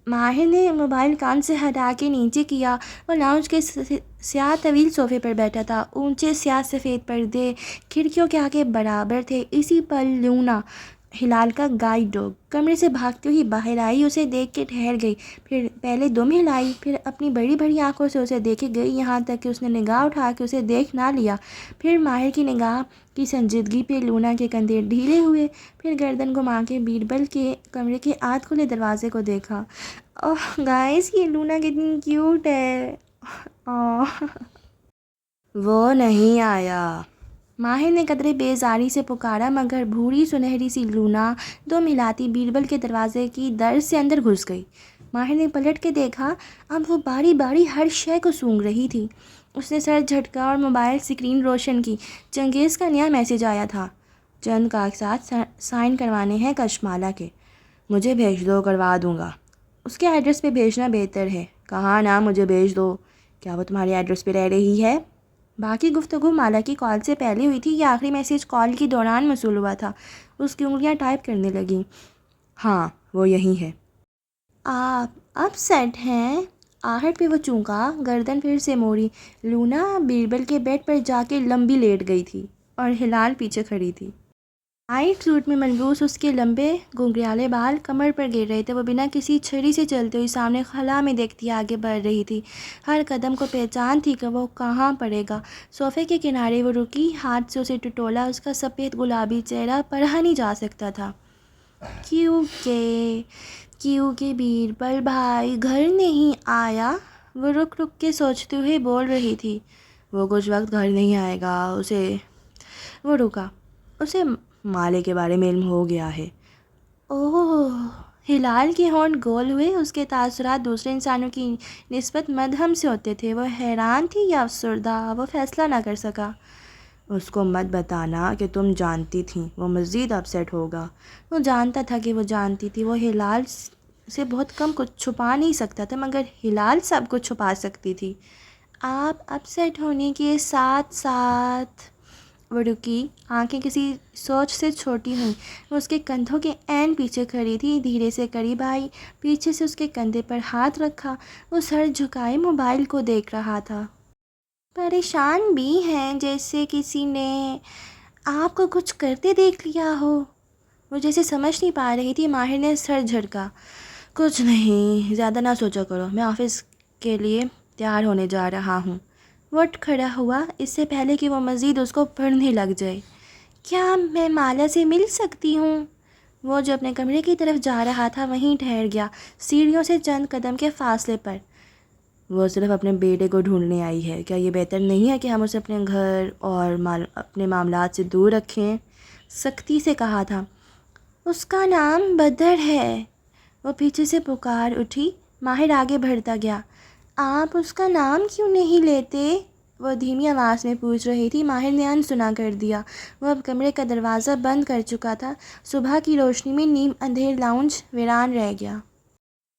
ماہر نے موبائل کان سے ہٹا کے نیچے کیا۔ وہ لاؤنج کے سیاہ طویل صوفے پر بیٹھا تھا۔ اونچے سیاہ سفید پردے کھڑکیوں کے آگے برابر تھے۔ اسی پل لونا، ہلال کا گائیڈ ڈاگ، کمرے سے بھاگتی ہوئی باہر آئی۔ اسے دیکھ کے ٹھہر گئی، پھر پہلے دم ہلائی، پھر اپنی بڑی بڑی آنکھوں سے اسے دیکھے گئی، یہاں تک کہ اس نے نگاہ اٹھا کے اسے دیکھ نہ لیا۔ پھر ماہر کی نگاہ کی سنجیدگی پہ لونا کے کندھے ڈھیلے ہوئے، پھر گردن گھما کے بیربل کے کمرے کے آدھ کھلے دروازے کو دیکھا۔ اوہ گائز، یہ لونا کتنی کیوٹ ہے۔ وہ نہیں آیا۔ ماہر نے قدرے بیزاری سے پکارا، مگر بھوری سنہری سی لونا دم ہلاتی بیربل کے دروازے کی در سے اندر گھس گئی۔ ماہر نے پلٹ کے دیکھا، اب وہ باری باری ہر شے کو سونگھ رہی تھی۔ اس نے سر جھٹکا اور موبائل اسکرین روشن کی۔ چنگیز کا نیا میسج آیا تھا، چند کاغذات سائن کروانے ہیں کشمالہ کے، مجھے بھیج دو، کروا دوں گا۔ اس کے ایڈریس پہ بھیجنا بہتر ہے۔ کہا نا مجھے بھیج دو۔ کیا وہ تمہارے ایڈریس پہ رہ رہی ہے؟ باقی گفتگو مالا کی کال سے پہلے ہوئی تھی، یہ آخری میسج کال کے دوران موصول ہوا تھا۔ اس کی انگلیاں ٹائپ کرنے لگیں۔ ہاں وہ یہی ہے۔ آپ اپ سیٹ ہیں؟ آہٹ پہ وہ چونکا، گردن پھر سے موڑی۔ لونا بیربل کے بیڈ پر جا کے لمبی لیٹ گئی تھی اور ہلال پیچھے کھڑی تھی۔ وائٹ سوٹ میں ملبوس اس کے لمبے گھنگریالے بال کمر پر گر رہے تھے۔ وہ بنا کسی چھڑی سے چلتے ہوئی سامنے خلا میں دیکھتی آگے بڑھ رہی تھی۔ ہر قدم کو پہچان تھی کہ وہ کہاں پڑے گا۔ صوفے کے کنارے وہ رکی، ہاتھ سے اسے ٹٹولا۔ اس کا سفید گلابی چہرہ پڑھا نہیں جا سکتا تھا۔ کیونکہ بیربل بھائی گھر نہیں آیا؟ وہ رک رک کے سوچتے ہوئے بول رہی تھی۔ وہ کچھ وقت گھر نہیں آئے گا، وہ رکا۔ اسے مالے کے بارے میں علم ہو گیا ہے۔ اوہ! ہلال کے ہونٹ گول ہوئے۔ اس کے تاثرات دوسرے انسانوں کی نسبت مدھم سے ہوتے تھے۔ وہ حیران تھی یا افسردہ، وہ فیصلہ نہ کر سکا۔ اس کو مت بتانا کہ تم جانتی تھیں، وہ مزید اپسیٹ ہوگا۔ وہ جانتا تھا کہ وہ جانتی تھی۔ وہ ہلال سے بہت کم کچھ چھپا نہیں سکتا تھا، مگر ہلال سب کچھ چھپا سکتی تھی۔ آپ اپسیٹ ہونے کے ساتھ ساتھ وہ رکی، آنکھیں کسی سوچ سے چھوٹی ہوئیں۔ وہ اس کے کندھوں کے عین پیچھے کھڑی تھی، دھیرے سے قریب آئی، پیچھے سے اس کے کندھے پر ہاتھ رکھا۔ وہ سر جھکائے موبائل کو دیکھ رہا تھا۔ پریشان بھی ہیں، جیسے کسی نے آپ کو کچھ کرتے دیکھ لیا ہو۔ وہ جیسے سمجھ نہیں پا رہی تھی۔ ماہر نے سر جھٹکا۔ کچھ نہیں، زیادہ نہ سوچا کرو، میں آفس کے لیے تیار ہونے جا رہا ہوں۔ وہ اٹھ کھڑا ہوا، اس سے پہلے کہ وہ مزید اس کو پڑھنے لگ جائے۔ کیا میں مالا سے مل سکتی ہوں؟ وہ جو اپنے کمرے کی طرف جا رہا تھا وہیں ٹھہر گیا، سیڑھیوں سے چند قدم کے فاصلے پر۔ وہ صرف اپنے بیٹے کو ڈھونڈنے آئی ہے، کیا یہ بہتر نہیں ہے کہ ہم اسے اپنے گھر اور اپنے معاملات سے دور رکھیں؟ سختی سے کہا تھا۔ اس کا نام بدر ہے، وہ پیچھے سے پکار اٹھی۔ ماہر آگے بڑھتا گیا۔ آپ اس کا نام کیوں نہیں لیتے؟ وہ دھیمی آواز میں پوچھ رہی تھی۔ ماہر نے انسنا کر دیا۔ وہ اب کمرے کا دروازہ بند کر چکا تھا۔ صبح کی روشنی میں نیم اندھیر لاؤنج ویران رہ گیا۔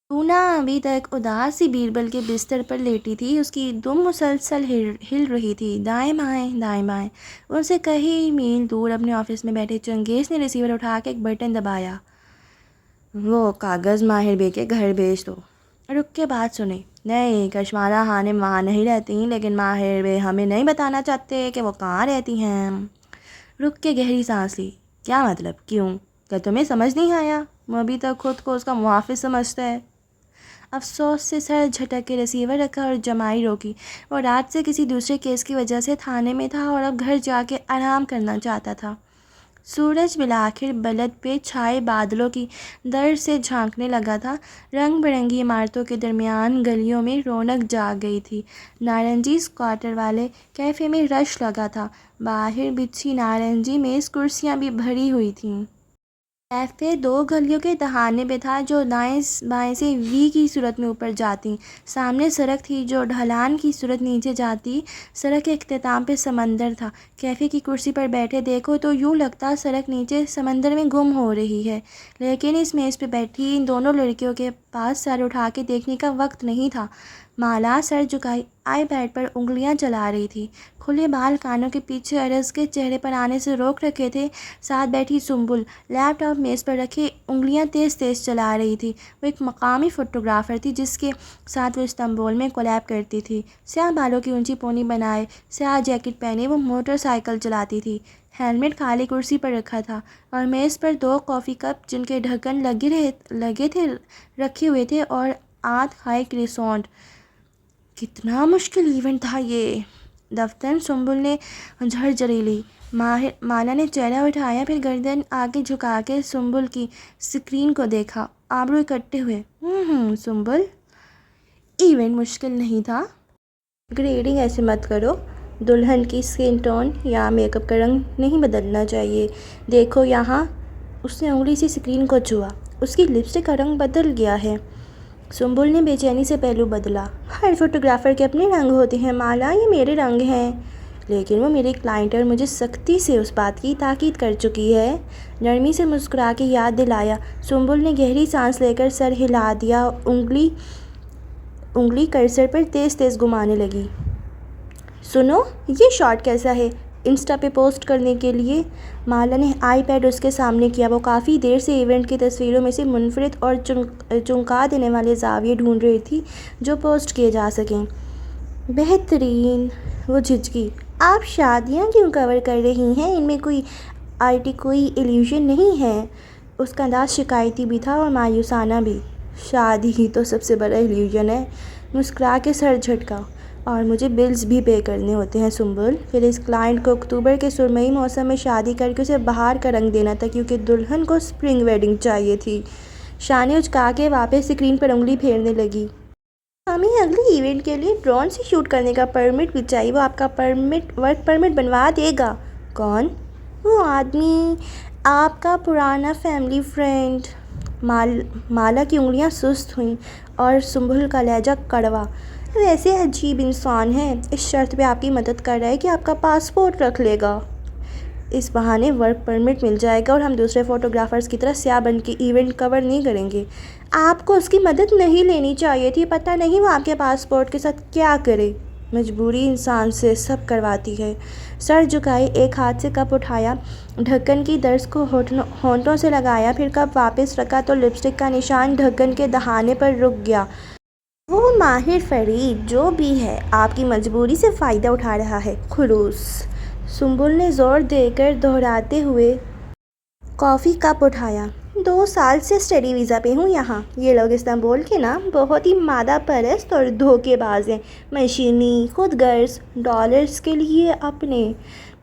لونا ابھی تک اداس سی بیربل کے بستر پر لیٹی تھی۔ اس کی دم مسلسل ہل رہی تھی، دائیں بائیں دائیں بائیں۔ ان سے کئی میل دور اپنے آفس میں بیٹھے چنگیز نے ریسیور اٹھا کے ایک بٹن دبایا۔ وہ کاغذ ماہر بے کے گھر بھیج دو۔ رک کے بات سنی۔ نہیں، کشمالہ خانم وہاں نہیں رہتی، لیکن ماہر بے ہمیں نہیں بتانا چاہتے کہ وہ کہاں رہتی ہیں۔ رک کے گہری سانس لی۔ کیا مطلب؟ کیوں؟ کیا تمہیں سمجھ نہیں آیا؟ وہ ابھی تک خود کو اس کا محافظ سمجھتا ہے۔ افسوس سے سر جھٹک کے ریسیور رکھا اور جمائی روکی۔ وہ رات سے کسی دوسرے کیس کی وجہ سے تھانے میں تھا اور اب گھر جا کے آرام کرنا چاہتا تھا۔ سورج بالآخر بلد پہ چھائے بادلوں کی در سے جھانکنے لگا تھا۔ رنگ برنگی عمارتوں کے درمیان گلیوں میں رونق جاگ گئی تھی۔ نارنجی اسکواٹر والے کیفے میں رش لگا تھا۔ باہر بچھی نارنجی میز کرسیاں بھی بھری ہوئی تھیں۔ کیفے دو گلیوں کے دہانے پہ تھا جو دائیں بائیں سے وی کی صورت میں اوپر جاتی۔ سامنے سڑک تھی جو ڈھلان کی صورت نیچے جاتی۔ سڑک کے اختتام پہ سمندر تھا۔ کیفے کی کرسی پر بیٹھے دیکھو تو یوں لگتا سڑک نیچے سمندر میں گم ہو رہی ہے، لیکن اس میز پہ بیٹھی ان دونوں لڑکیوں کے پاس سر اٹھا کے دیکھنے کا وقت نہیں تھا۔ مالا سر جھکائی آئی پیڈ پر انگلیاں چلا رہی تھی۔ کھلے بال کانوں کے پیچھے ارض کے چہرے پر آنے سے روک رکھے تھے۔ ساتھ بیٹھی سنبل لیپ ٹاپ میز پر رکھے انگلیاں تیز تیز چلا رہی تھی۔ وہ ایک مقامی فوٹوگرافر تھی جس کے ساتھ وہ استنبول میں کولیب کرتی تھی۔ سیاہ بالوں کی اونچی پونی بنائے سیاہ جیکٹ پہنے وہ موٹر سائیکل چلاتی تھی۔ ہیلمٹ خالی کرسی پر رکھا تھا اور میز پر 2 کافی کپ جن کے ڈھکن لگے تھے رکھے ہوئے تھے اور آدھ کھائے کروسانٹ۔ کتنا مشکل ایونٹ تھا یہ، دفتر سنبل نے جھرجھری لی۔ مالا نے چہرہ اٹھایا، پھر گردن آگے جھکا کے سنبل کی اسکرین کو دیکھا، آبرو اکٹھے ہوئے۔ سنبل، ایونٹ مشکل نہیں تھا۔ گریڈنگ ایسے مت کرو، دلہن کی اسکن ٹون یا میک اپ کا رنگ نہیں بدلنا چاہیے۔ دیکھو یہاں، اس نے انگلی سے اسکرین کو چھوا، اس کی لپسٹک کا رنگ بدل گیا ہے۔ سنبل نے بے چینی سے پہلو بدلا۔ ہر فوٹوگرافر کے اپنے رنگ ہوتے ہیں مالا، یہ میرے رنگ ہیں۔ لیکن وہ میری کلائنٹ اور مجھے سختی سے اس بات کی تاکید کر چکی ہے۔ نرمی سے مسکرا کے یاد دلایا۔ سنبل نے گہری سانس لے کر سر ہلا دیا، انگلی کرسر پر تیز تیز گھمانے لگی۔ سنو، یہ شاٹ کیسا ہے انسٹا پہ پوسٹ کرنے کے لیے؟ مالا نے آئی پیڈ اس کے سامنے کیا۔ وہ کافی دیر سے ایونٹ کی تصویروں میں سے منفرد اور چونکا دینے والے زاویے ڈھونڈ رہی تھی جو پوسٹ کیے جا سکیں۔ بہترین، وہ جھجکی۔ آپ شادیاں کیوں کور کر رہی ہیں؟ ان میں کوئی ایلیوژن نہیں ہے۔ اس کا انداز شکایتی بھی تھا اور مایوسانہ بھی۔ شادی ہی تو سب سے بڑا ایلیوژن ہے، مسکرا کے سر جھٹکا۔ اور مجھے بلز بھی پے کرنے ہوتے ہیں سنبل۔ پھر اس کلائنٹ کو اکتوبر کے سرمئی موسم میں شادی کر کے اسے بہار کا رنگ دینا تھا کیونکہ دلہن کو اسپرنگ ویڈنگ چاہیے تھی۔ شانے اچکا کے واپس اسکرین پر انگلی پھیرنے لگی۔ ہمیں اگلے ایونٹ کے لیے ڈرون سے شوٹ کرنے کا پرمٹ بھی چاہیے، وہ آپ کا ورک پرمٹ بنوا دے گا۔ کون؟ وہ آدمی، آپ کا پرانا فیملی فرینڈ۔ مالا کی انگلیاں سست ہوئیں اور سنبل کا لہجہ کڑوا۔ ویسے عجیب انسان ہے، اس شرط پہ آپ کی مدد کر رہا ہے کہ آپ کا پاسپورٹ رکھ لے گا۔ اس بہانے ورک پرمٹ مل جائے گا اور ہم دوسرے فوٹوگرافرز کی طرح سیاہ بن کے ایونٹ کور نہیں کریں گے۔ آپ کو اس کی مدد نہیں لینی چاہیے تھی، پتہ نہیں وہ آپ کے پاسپورٹ کے ساتھ کیا کرے۔ مجبوری انسان سے سب کرواتی ہے۔ سر جھکائے، ایک ہاتھ سے کپ اٹھایا، ڈھکن کی درز کو ہونٹوں سے لگایا، پھر کپ واپس رکھا تو لپسٹک کا نشان ڈھکن کے دہانے پر رک گیا۔ وہ ماہر فرید جو بھی ہے، آپ کی مجبوری سے فائدہ اٹھا رہا ہے۔ خلوص، سنبل نے زور دے کر دہراتے ہوئے کافی کپ اٹھایا۔ 2 سال سے اسٹڈی ویزا پہ ہوں یہاں۔ یہ لوگ استنبول کے نا بہت ہی مادہ پرست اور دھوکے باز ہیں، مشینی، خود غرض، ڈالرز کے لیے اپنے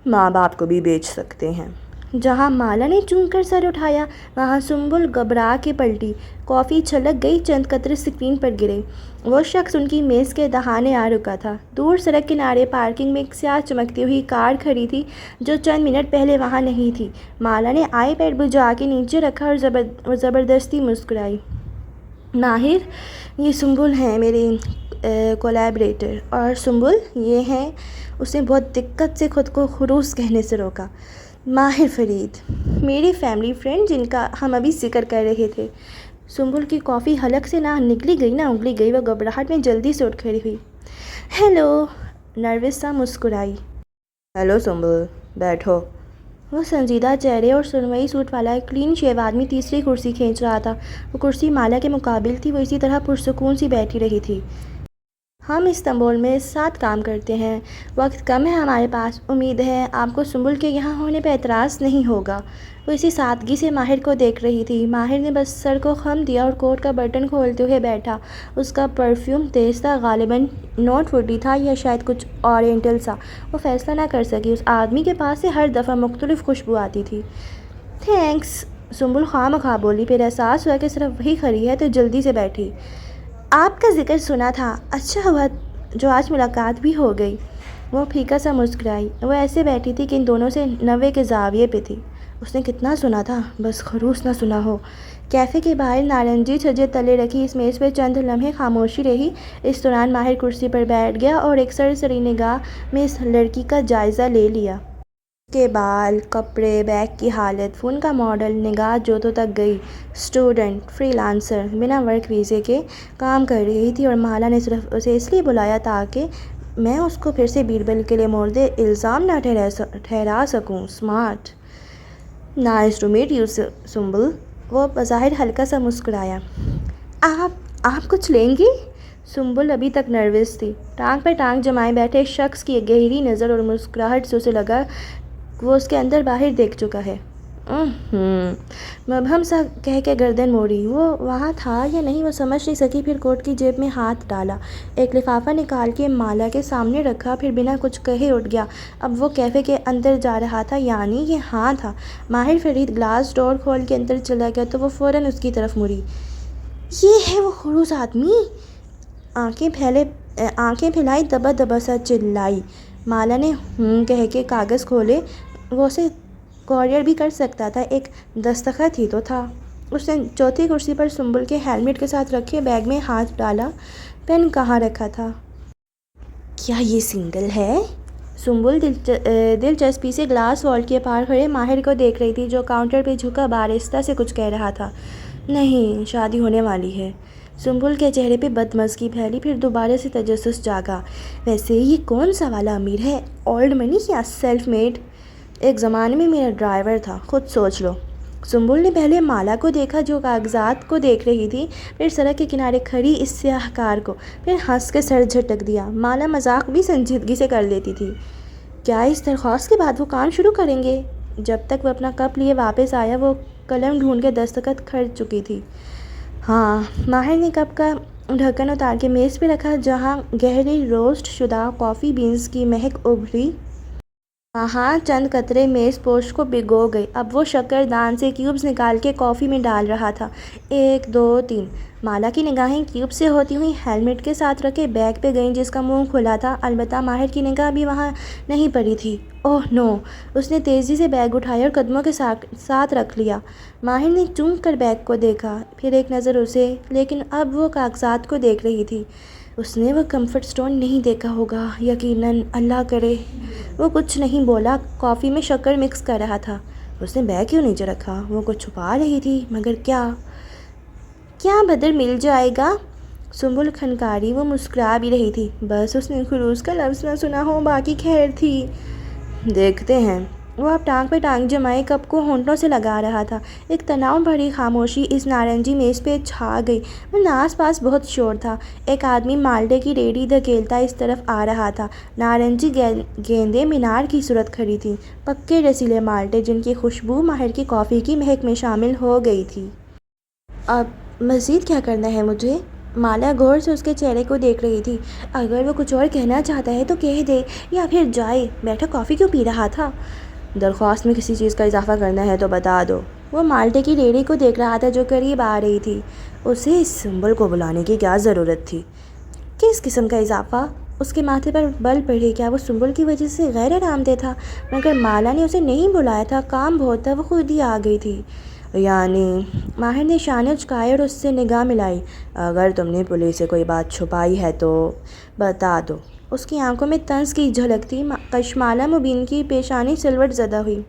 ماں باپ کو بھی بیچ سکتے ہیں۔ جہاں مالا نے چونک کر سر اٹھایا وہاں سنبل گھبرا کے پلٹی۔ کافی چھلک گئی، چند قطرے اسکرین پر گرے۔ وہ شخص ان کی میز کے دہانے آ رکا تھا۔ دور سڑک کنارے پارکنگ میں ایک سیاہ چمکتی ہوئی کار کھڑی تھی جو چند منٹ پہلے وہاں نہیں تھی۔ مالا نے آئی پیڈ بجھا کے نیچے رکھا اور زبردستی مسکرائی۔ ماہر، یہ سنبل ہیں میری کولیبریٹر، اور سنبل یہ ہیں۔ اس نے بہت دقت سے خود کو خلوص کہنے سے روکا۔ ماہر فرید، میری فیملی فرینڈ جن کا ہم ابھی ذکر کر رہے تھے۔ سنبل کی کافی حلق سے نہ نکلی گئی نہ اگلی گئی، وہ گھبراہٹ میں جلدی سے اٹھ کھڑی ہوئی۔ ہیلو، نروس سا مسکرائی۔ ہیلو سنبل، بیٹھو۔ وہ سنجیدہ چہرے اور سرمئی سوٹ والا ایک کلین شیو آدمی تیسری کرسی کھینچ رہا تھا۔ وہ کرسی مالا کے مقابل تھی، وہ اسی طرح پرسکون سی بیٹھی رہی تھی۔ ہم استنبول میں ساتھ کام کرتے ہیں، وقت کم ہے ہمارے پاس، امید ہے آپ کو سنبل کے یہاں ہونے پہ اعتراض نہیں ہوگا۔ وہ اسی سادگی سے ماہر کو دیکھ رہی تھی۔ ماہر نے بس سر کو خم دیا اور کوٹ کا بٹن کھولتے ہوئے بیٹھا۔ اس کا پرفیوم تیز تھا، غالباً نوٹ ووڈی تھا یا شاید کچھ اورینٹل سا۔ وہ فیصلہ نہ کر سکی، اس آدمی کے پاس سے ہر دفعہ مختلف خوشبو آتی تھی۔ تھینکس، سنبل خواہ مخواہ بولی، پھر احساس ہوا کہ صرف وہی کھڑی ہے تو جلدی سے بیٹھی۔ آپ کا ذکر سنا تھا، اچھا ہوا جو آج ملاقات بھی ہو گئی۔ وہ پھیکا سا مسکرائی۔ وہ ایسے بیٹھی تھی کہ ان دونوں سے 90 کے زاویے پہ تھی۔ اس نے کتنا سنا تھا، بس خلوص نہ سنا ہو۔ کیفے کے باہر نارنجی چھجے تلے رکھی اس میز پہ چند لمحے خاموشی رہی۔ اس دوران ماہر کرسی پر بیٹھ گیا اور ایک سرسری نگاہ میں اس لڑکی کا جائزہ لے لیا۔ کے بال، کپڑے، بیگ کی حالت، فون کا ماڈل، نگاہ جوتوں تک گئی۔ اسٹوڈنٹ، فری لانسر، بنا ورک ویزے کے کام کر رہی تھی اور مالا نے صرف اسے اس لیے بلایا تاکہ میں اس کو پھر سے بیربل کے لیے مورد الزام نہ ٹھہرا سکوں۔ Smart. Nice to meet you Sumbul. وہ بظاہر ہلکا سا مسکرایا۔ آپ کچھ لیں گی؟ سنبل ابھی تک نروس تھی۔ ٹانگ پہ ٹانگ جمائے بیٹھے ایک شخص کی گہری نظر اور مسکراہٹ سے اسے لگا وہ اس کے اندر باہر دیکھ چکا ہے۔ مبہم سا کہہ کے گردن موڑی۔ وہ وہاں تھا یا نہیں وہ سمجھ نہیں سکی، پھر کوٹ کی جیب میں ہاتھ ڈالا، ایک لفافہ نکال کے مالا کے سامنے رکھا، پھر بنا کچھ کہے اٹھ گیا۔ اب وہ کیفے کے اندر جا رہا تھا، یعنی یہ ہاں تھا۔ ماہر فرید گلاس ڈور کھول کے اندر چلا گیا تو وہ فوراً اس کی طرف مڑی۔ یہ ہے وہ خڑوس آدمی؟ آنکھیں پھیلائی دبا دبا سا چلائی۔ مالا نے کہہ کے کاغذ کھولے۔ وہ اسے کوریئر بھی کر سکتا تھا، ایک دستخط ہی تو تھا۔ اس نے چوتھی کرسی پر سنبل کے ہیلمٹ کے ساتھ رکھے بیگ میں ہاتھ ڈالا۔ پین کہاں رکھا تھا؟ کیا یہ سنگل ہے؟ سنبل دلچسپی سے گلاس وال کے پار کھڑے ماہر کو دیکھ رہی تھی جو کاؤنٹر پہ جھکا بارسٹا سے کچھ کہہ رہا تھا۔ نہیں، شادی ہونے والی ہے۔ سنبل کے چہرے پہ بدمزگی پھیلی، پھر دوبارہ سے تجسس جاگا۔ ویسے یہ کون سا والا امیر ہے، اولڈ منی یا سیلف میڈ؟ ایک زمانے میں میرا ڈرائیور تھا، خود سوچ لو۔ سنبل نے پہلے مالا کو دیکھا جو کاغذات کو دیکھ رہی تھی، پھر سڑک کے کنارے کھڑی اس سیاہ کار کو، پھر ہنس کے سر جھٹک دیا۔ مالا مذاق بھی سنجیدگی سے کر لیتی تھی۔ کیا اس درخواست کے بعد وہ کام شروع کریں گے؟ جب تک وہ اپنا کپ لیے واپس آیا وہ قلم ڈھونڈ کے دستخط کر چکی تھی۔ ہاں۔ ماہر نے کپ کا ڈھکن اتار کے میز پہ رکھا جہاں گہری روسٹ شدہ کافی بینز کی مہک ابھری۔ وہاں چند قطرے میز پوش کو بھگو گئے۔ اب وہ شکر دان سے کیوبز نکال کے کافی میں ڈال رہا تھا۔ 1 2 3۔ مالا کی نگاہیں کیوب سے ہوتی ہوئی ہیلمٹ کے ساتھ رکھے بیگ پہ گئیں جس کا منہ کھلا تھا، البتہ ماہر کی نگاہ بھی وہاں نہیں پڑی تھی۔ اوہ نو! اس نے تیزی سے بیگ اٹھایا اور قدموں کے ساتھ رکھ لیا۔ ماہر نے چونک کر بیگ کو دیکھا، پھر ایک نظر اسے، لیکن اب وہ کاغذات کو دیکھ رہی تھی۔ اس نے وہ کمفرٹ اسٹون نہیں دیکھا ہوگا، یقیناً، اللہ کرے۔ وہ کچھ نہیں بولا، کافی میں شکر مکس کر رہا تھا۔ اس نے بیگ کیوں نیچے رکھا؟ وہ کچھ چھپا رہی تھی، مگر کیا بدر مل جائے گا؟ سنبل کھنکاری، وہ مسکرا بھی رہی تھی۔ بس اس نے خلوص کا لفظ نہ سنا ہو، باقی خیر تھی۔ دیکھتے ہیں۔ وہ اب ٹانگ پہ ٹانگ جمائے کپ کو ہونٹوں سے لگا رہا تھا۔ ایک تناؤ بھری خاموشی اس نارنجی میز پہ چھا گئی، ورنہ آس پاس بہت شور تھا۔ ایک آدمی مالٹے کی ریہڑی دھکیلتا اس طرف آ رہا تھا۔ نارنجی گیندیں مینار کی صورت کھڑی تھیں، پکے رسیلے مالٹے جن کی خوشبو ماہر کی کافی کی مہک میں شامل ہو گئی تھی۔ اب مزید کیا کرنا ہے مجھے؟ مالا غور سے اس کے چہرے کو دیکھ رہی تھی۔ اگر وہ کچھ اور کہنا چاہتا ہے تو کہہ دے، یا پھر جائے، بیٹھا کافی کیوں پی رہا تھا؟ درخواست میں کسی چیز کا اضافہ کرنا ہے تو بتا دو۔ وہ مالٹے کی ریہڑی کو دیکھ رہا تھا جو قریب آ رہی تھی۔ اسے اس سنبل کو بلانے کی کیا ضرورت تھی؟ کس قسم کا اضافہ؟ اس کے ماتھے پر بل پڑے۔ کیا وہ سنبل کی وجہ سے غیر آرامدہ تھا؟ مگر مالا نے اسے نہیں بلایا تھا، کام بہت تھا، وہ خود ہی آ گئی تھی۔ یعنی؟ ماہر نے شانے اچکائے اور اس سے نگاہ ملائی۔ اگر تم نے پولیس سے کوئی بات چھپائی ہے تو بتا دو۔ اس کی آنکھوں میں طنز کی جھلک تھی۔ کشمالہ مبین کی پیشانی سلوٹ زدہ ہوئی۔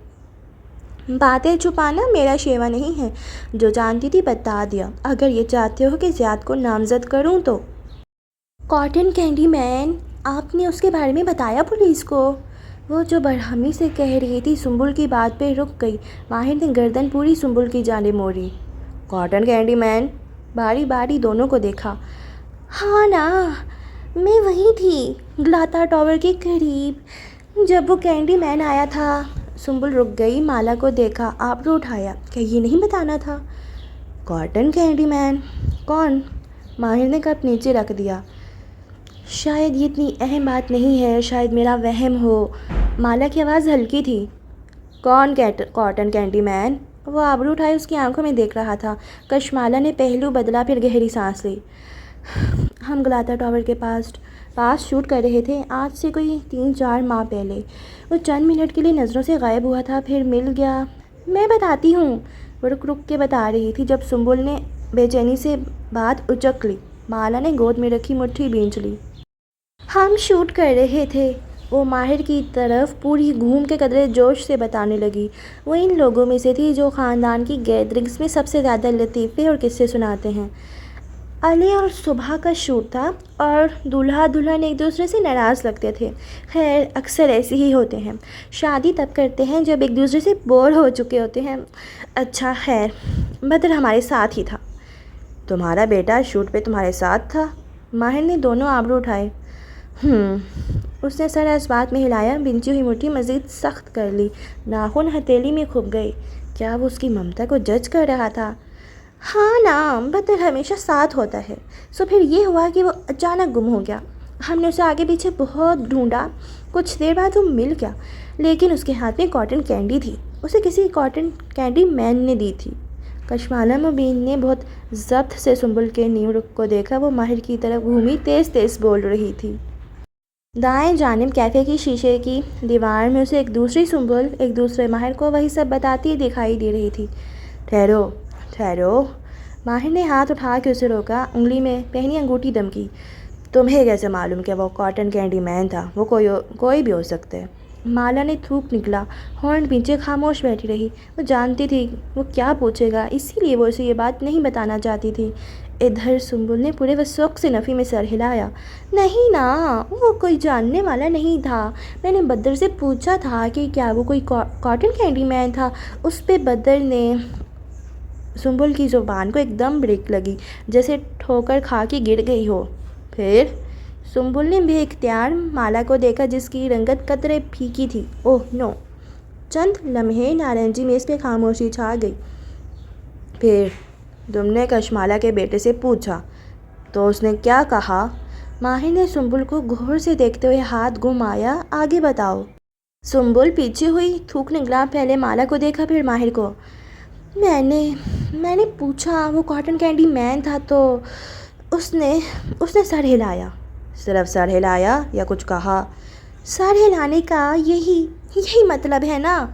باتیں چھپانا میرا شیوا نہیں ہے، جو جانتی تھی بتا دیا۔ اگر یہ چاہتے ہو کہ زیاد کو نامزد کروں تو۔ کاٹن کینڈی مین، آپ نے اس کے بارے میں بتایا پولیس کو؟ وہ جو برہمی سے کہہ رہی تھی سنبل کی بات پہ رک گئی۔ ماہر نے گردن پوری سنبل کی جانب موڑی۔ کاٹن کینڈی مین؟ باری باری دونوں کو دیکھا۔ ہاں نا، میں وہیں تھی، گلاتا ٹاور کے قریب، جب وہ کینڈی مین آیا تھا۔ سنبل رک گئی، مالا کو دیکھا، آبرو اٹھایا۔ کیا یہ نہیں بتانا تھا؟ کاٹن کینڈی مین کون؟ ماہر نے کپ نیچے رکھ دیا۔ شاید یہ اتنی اہم بات نہیں ہے، شاید میرا وہم ہو۔ مالا کی آواز ہلکی تھی۔ کون کاٹن کینڈی مین؟ وہ آبرو اٹھائے اس کی آنکھوں میں دیکھ رہا تھا۔ کشمالہ نے پہلو بدلا، پھر گہری سانس لی۔ ہم گلاتا ٹاور کے پاس شوٹ کر رہے تھے، آج سے کوئی 3-4 ماہ پہلے۔ وہ چند منٹ کے لیے نظروں سے غائب ہوا تھا، پھر مل گیا۔ میں بتاتی ہوں، وہ رک کے بتا رہی تھی جب سنبل نے بے چینی سے بات اچک لی۔ مالا نے گود میں رکھی مٹھی بھینچ لی۔ ہم شوٹ کر رہے تھے، وہ ماہر کی طرف پوری گھوم کے قدرے جوش سے بتانے لگی۔ وہ ان لوگوں میں سے تھی جو خاندان کی گیدرنگز میں سب سے زیادہ لطیفے اور قصے سناتے ہیں۔ علی اور صبح کا شوٹ تھا اور دولہا دلہن ایک دوسرے سے ناراض لگتے تھے۔ خیر اکثر ایسے ہی ہوتے ہیں، شادی تب کرتے ہیں جب ایک دوسرے سے بور ہو چکے ہوتے ہیں۔ اچھا خیر، بدر ہمارے ساتھ ہی تھا۔ تمہارا بیٹا شوٹ پہ تمہارے ساتھ تھا؟ ماہر نے دونوں آبرو اٹھائے۔ اس نے سر اس بات میں ہلایا، بنچی ہوئی مٹھی مزید سخت کر لی، ناخن ہتھیلی میں کھپ گئے۔ کیا وہ اس کی ممتا کو جج کر رہا تھا؟ ہاں نا، بدر ہمیشہ ساتھ ہوتا ہے۔ سو پھر یہ ہوا کہ وہ اچانک گم ہو گیا۔ ہم نے اسے آگے پیچھے بہت ڈھونڈا، کچھ دیر بعد وہ مل گیا، لیکن اس کے ہاتھ میں کاٹن کینڈی تھی۔ اسے کسی کاٹن کینڈی مین نے دی تھی۔ کشمالہ مبین نے بہت ضبط سے سنبل کے نیو رخ کو دیکھا۔ وہ ماہر کی طرف گھومی، تیز تیز بول رہی تھی۔ دائیں جانب کیفے کی شیشے کی دیوار میں اسے ایک دوسری سنبل ایک دوسرے ماہر کو وہی سب بتاتی دکھائی دے رہی تھی۔ ٹھہرو ٹھہرو، ماہر نے ہاتھ اٹھا کے اسے روکا، انگلی میں پہنی انگوٹھی دمکی۔ تمہیں کیسے معلوم کہ وہ کاٹن کینڈی مین تھا؟ وہ کوئی بھی ہو سکتا ہے۔ مالا نے تھوک نکلا، ہارن پیچھے خاموش بیٹھی رہی۔ وہ جانتی تھی وہ کیا پوچھے گا، اسی لیے وہ اسے یہ بات نہیں بتانا چاہتی تھی۔ ادھر سنبل نے پورے وثوق سے نفی میں سر ہلایا۔ نہیں نا، وہ کوئی جاننے والا نہیں تھا۔ میں نے بدر سے پوچھا تھا کہ کیا وہ کوئی کاٹن کینڈی مین تھا۔ اس پہ بدر نے سنبل کی زبان کو ایک دم بریک لگی، جیسے ٹھوکر کھا کے گر گئی ہو۔ پھر سنبل نے بے اختیار مالا کو دیکھا جس کی رنگت قدرے پھیکی تھی۔ اوہ نو! چند لمحے نارنجی میز پہ خاموشی چھا گئی۔ پھر تم نے کشمالہ کے بیٹے سے پوچھا تو اس نے کیا کہا؟ ماہر نے سنبل کو غور سے دیکھتے ہوئے ہاتھ گھمایا۔ آگے بتاؤ۔ سنبل پیچھے ہوئی، تھوک نکلا، پہلے مالا کو دیکھا پھر ماہر کو۔ میں نے پوچھا وہ کاٹن کینڈی مین تھا تو اس نے سر ہلایا۔ صرف سر ہلایا یا کچھ کہا؟ سر ہلانے کا یہی مطلب ہے نا؟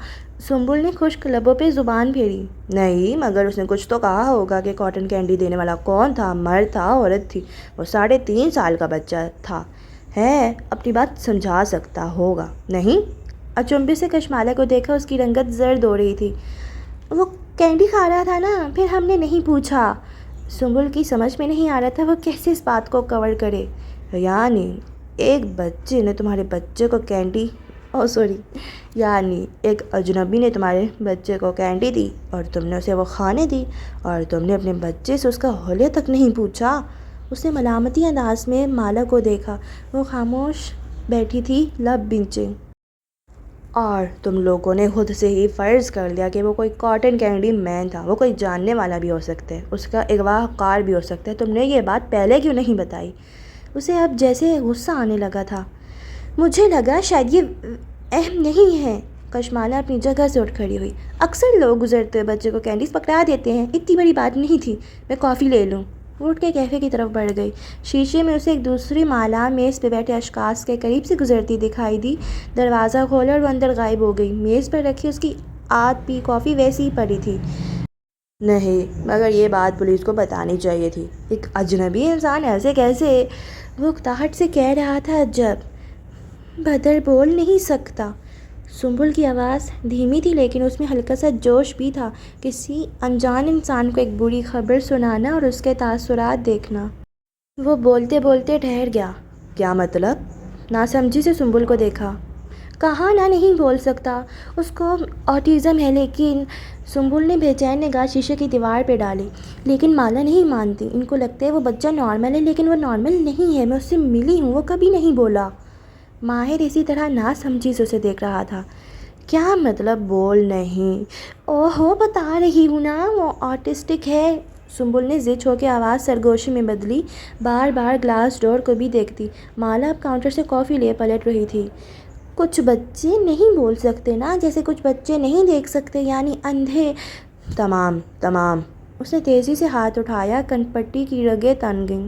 سنبل نے خشک لبوں پہ زبان پھیری۔ نہیں، مگر اس نے کچھ تو کہا ہوگا کہ کاٹن کینڈی دینے والا کون تھا، مرد تھا عورت تھی؟ وہ 3.5 سال کا بچہ تھا، ہے اپنی بات سمجھا سکتا ہوگا، نہیں؟ اچنبے سے کشمالہ کو دیکھا، اس کی رنگت زرد ہو رہی تھی۔ وہ کینڈی کھا رہا تھا نا، پھر ہم نے نہیں پوچھا۔ سنبل کی سمجھ میں نہیں آ رہا تھا وہ کیسے اس بات کو کور کرے۔ یعنی ایک بچے نے تمہارے بچے کو کینڈی یعنی ایک اجنبی نے تمہارے بچے کو کینڈی دی اور تم نے اسے وہ کھانے دی، اور تم نے اپنے بچے سے اس کا حلیہ تک نہیں پوچھا؟ اس نے ملامتی انداز میں مالا کو دیکھا، وہ خاموش بیٹھی تھی، لب بھینچے۔ اور تم لوگوں نے خود سے ہی فرض کر لیا کہ وہ کوئی کاٹن کینڈی مین تھا، وہ کوئی جاننے والا بھی ہو سکتا ہے، اس کا اغوا کار بھی ہو سکتا ہے۔ تم نے یہ بات پہلے کیوں نہیں بتائی؟ اسے اب جیسے غصہ آنے لگا تھا۔ مجھے لگا شاید یہ اہم نہیں ہے۔ کشمالہ اپنی جگہ سے اٹھ کھڑی ہوئی۔ اکثر لوگ گزرتے ہوئے بچے کو کینڈیز پکڑا دیتے ہیں، اتنی بڑی بات نہیں تھی، میں کافی لے لوں۔ وہ اٹھ کے کیفے کی طرف بڑھ گئی۔ شیشے میں اسے ایک دوسری مالا میز پہ بیٹھے اشخاص کے قریب سے گزرتی دکھائی دی۔ دروازہ کھولا اور وہ اندر غائب ہو گئی۔ میز پر رکھی اس کی آدھ پی کافی ویسی ہی پڑی تھی۔ نہیں، مگر یہ بات پولیس کو بتانی چاہیے تھی۔ ایک اجنبی انسان ایسے کیسے؟ وہ اکتاہٹ سے کہہ رہا تھا جب بدر بول نہیں سکتا۔ سنبل کی آواز دھیمی تھی لیکن اس میں ہلکا سا جوش بھی تھا، کسی انجان انسان کو ایک بری خبر سنانا اور اس کے تاثرات دیکھنا۔ وہ بولتے بولتے ٹھہر گیا۔ کیا مطلب؟ ناسمجھی سے سنبل کو دیکھا۔ کہا نا نہیں بول سکتا، اس کو آٹزم ہے۔ لیکن سنبل نے بے چین نگاہ شیشے کی دیوار پہ ڈالی۔ لیکن مالا نہیں مانتی، ان کو لگتا ہے وہ بچہ نارمل ہے، لیکن وہ نارمل نہیں ہے، میں اس سے ملی ہوں، وہ کبھی نہیں بولا۔ ماہر اسی طرح ناسمجھی سے اسے دیکھ رہا تھا۔ کیا مطلب بول نہیں؟ اوہو بتا رہی ہوں نا، وہ آٹسٹک ہے۔ سنبل نے ضد ہو کے آواز سرگوشی میں بدلی، بار بار گلاس ڈور کو بھی دیکھتی۔ مالا اب کاؤنٹر سے کافی لے پلٹ رہی تھی۔ کچھ بچے نہیں بول سکتے نا، جیسے کچھ بچے نہیں دیکھ سکتے، یعنی اندھے۔ تمام۔ اس نے تیزی سے ہاتھ اٹھایا، کن پٹی کی رگیں تن گئیں۔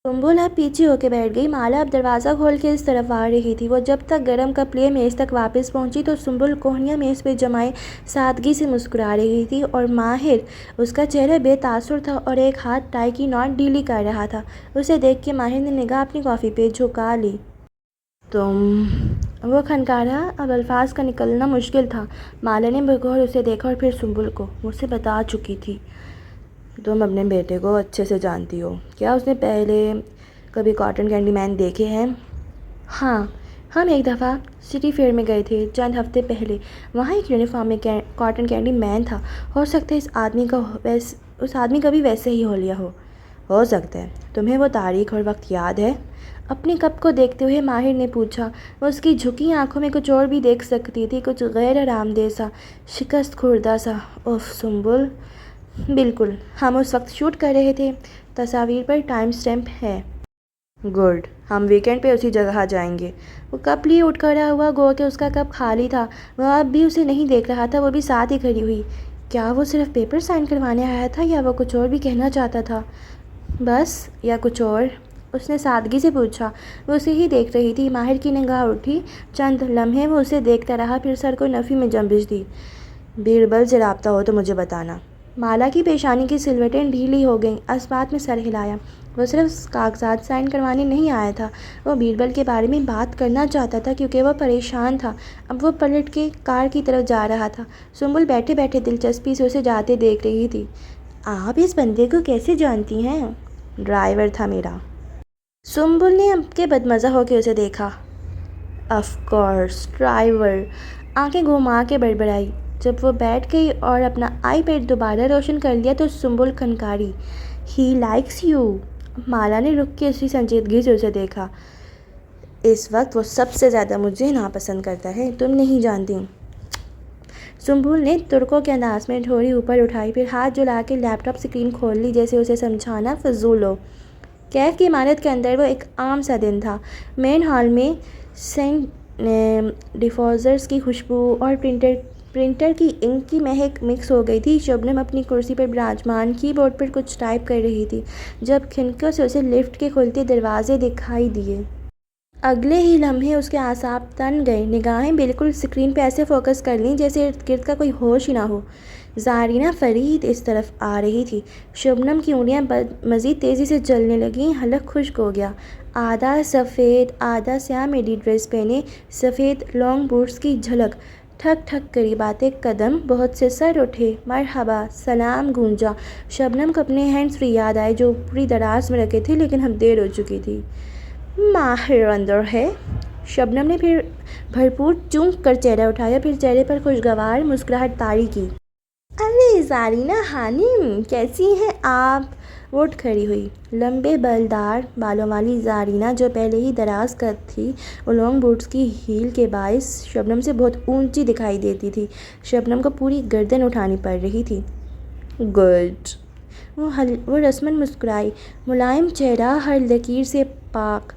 سنبل اب پیچھے ہو کے بیٹھ گئی۔ مالا اب دروازہ کھول کے اس طرف آ رہی تھی۔ وہ جب تک گرم کپ لیے میز تک واپس پہنچی تو سنبل کوہنیاں میز پہ جمائے سادگی سے مسکرا رہی تھی اور ماہر اس کا چہرہ بے تاثر تھا اور ایک ہاتھ ٹائی کی ناٹ ڈھیلی کر رہا تھا۔ اسے دیکھ کے ماہر نے نگاہ اپنی کافی پہ جھکا لی۔ وہ کھنکارا، اب الفاظ کا نکلنا مشکل تھا۔ مالا نے بغور اسے دیکھا اور پھر سنبل کو۔ وہ اسے بتا چکی تھی۔ تم اپنے بیٹے کو اچھے سے جانتی ہو، کیا اس نے پہلے کبھی کاٹن کینڈی مین دیکھے ہیں؟ ہاں، ہم ایک دفعہ سٹی فیئر میں گئے تھے چند ہفتے پہلے۔ وہاں ایک یونیفارم میں کاٹن کینڈی مین تھا۔ ہو سکتا ہے اس آدمی کا بھی ویسے ہی حلیہ ہو سکتا ہے۔ تمہیں وہ تاریخ اور وقت یاد ہے؟ اپنی کپ کو دیکھتے ہوئے ماہر نے پوچھا۔ وہ اس کی جھکی آنکھوں میں کچھ اور بھی دیکھ سکتی تھی، کچھ غیر آرام دہ سا، شکست خوردہ سا۔ اوف سنبل، بالکل، ہم اس وقت شوٹ کر رہے تھے۔ تصاویر پر ٹائم سٹیمپ ہے۔ گڈ، ہم ویکینڈ پہ اسی جگہ جائیں گے۔ وہ کپ لیے اٹھ کھڑا ہوا، گو کہ اس کا کپ خالی تھا۔ وہ اب بھی اسے نہیں دیکھ رہا تھا، وہ بھی ساتھ ہی کھڑی ہوئی۔ کیا وہ صرف پیپر سائن کروانے آیا تھا یا وہ کچھ اور بھی کہنا چاہتا تھا؟ بس، یا کچھ اور؟ اس نے سادگی سے پوچھا۔ وہ اسے ہی دیکھ رہی تھی۔ ماہر کی نگاہ اٹھی۔ چند لمحے وہ اسے دیکھتا رہا، پھر سر کو نفی میں جنبش دی۔ بیربل سے رابطہ ہو تو مجھے بتانا۔ مالا کی پیشانی کی سلوٹیں ڈھیلی ہو گئیں۔ اسبات میں سر ہلایا۔ وہ صرف کاغذات سائن کروانے نہیں آیا تھا، وہ بیربل کے بارے میں بات کرنا چاہتا تھا کیونکہ وہ پریشان تھا۔ اب وہ پلٹ کے کار کی طرف جا رہا تھا۔ سنبل بیٹھے بیٹھے دلچسپی سے اسے جاتے دیکھ رہی تھی۔ آپ اس بندے کو کیسے جانتی ہیں؟ ڈرائیور تھا میرا۔ سنبل نے اب کے بدمزہ ہو کے اسے دیکھا۔ Of course, driver. آنکھیں گھما کے بڑبڑائی۔ جب وہ بیٹھ گئی اور اپنا آئی پیڈ دوبارہ روشن کر لیا تو سنبل کھنکاری۔ He likes you. مالا نے رک کے اسی سنجیدگی سے اسے دیکھا۔ اس وقت وہ سب سے زیادہ مجھے ناپسند کرتا ہے، تم نہیں جانتی۔ سنبل نے ترکوں کے انداز میں ٹھوڑی اوپر اٹھائی، پھر ہاتھ جلا کے لیپ ٹاپ اسکرین کھول لی جیسے اسے سمجھانا فضول ہو۔ کیف کی عمارت کے اندر وہ ایک عام سا دن تھا۔ مین ہال میں سینٹ ڈیفوزرز کی خوشبو اور پرنٹر کی انک کی مہک مکس ہو گئی تھی۔ شبنم اپنی کرسی پر براجمان کی بورڈ پر کچھ ٹائپ کر رہی تھی جب کھڑکیوں سے اسے لفٹ کے کھلتے دروازے دکھائی دیے۔ اگلے ہی لمحے اس کے اعصاب تن گئے۔ نگاہیں بالکل اسکرین پہ ایسے فوکس کر لیں جیسے ارد گرد کا کوئی ہوش ہی نہ ہو۔ زارینہ فرید اس طرف آ رہی تھی۔ شبنم کی انگلیاں مزید تیزی سے چلنے لگیں۔ حلق خشک ہو گیا۔ آدھا سفید آدھا سیاہ میڈی ڈریس پہنے، سفید لانگ بوٹس کی جھلک۔ ٹھک ٹھک قریب آتے قدم، بہت سے سر اٹھے۔ مرحبا، سلام گونجا۔ شبنم کو اپنے ہینڈز فری یاد آئے جو پوری دراز میں رکھے تھے، لیکن اب دیر ہو چکی تھی۔ ماہر اندر ہے؟ شبنم نے پھر بھرپور چونک کر چہرہ اٹھایا، پھر چہرے پر خوشگوار مسکراہٹ طاری کی۔ ارے زارینہ خانم، کیسی ہیں آپ؟ وہ اٹھ کھڑی ہوئی۔ لمبے بالدار بالوں والی زارینہ، جو پہلے ہی دراز قد تھی، وہ لانگ بوٹس کی ہیل کے باعث شبنم سے بہت اونچی دکھائی دیتی تھی۔ شبنم کو پوری گردن اٹھانی پڑ رہی تھی۔ گڈ۔ وہ رسماً مسکرائی۔ ملائم چہرہ، ہر لکیر سے پاک،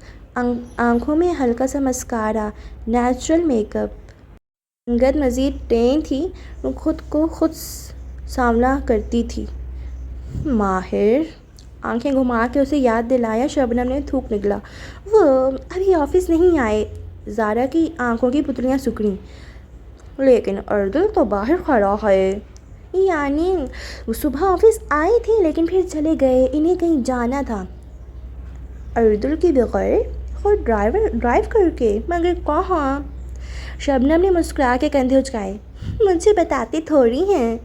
آنکھوں میں ہلکا سا مسکارا، نیچرل میک اپ۔ رنگت مزید ٹین تھی، وہ خود کو خود سانولا کرتی تھی۔ ماہر؟ آنکھیں گھما کے اسے یاد دلایا۔ شبنم نے تھوک نکلا۔ وہ ابھی آفس نہیں آئے۔ زارا کی آنکھوں کی پتلیاں سکڑیں۔ لیکن اردل تو باہر کھڑا ہے۔ یعنی وہ صبح آفس آئے تھے لیکن پھر چلے گئے، انہیں کہیں جانا تھا۔ اردل کے بغیر؟ خود ڈرائیو کر کے؟ مگر کہاں؟ شبنم نے مسکرا کے کندھے اچکائے۔ مجھے بتاتے تھوڑی ہیں۔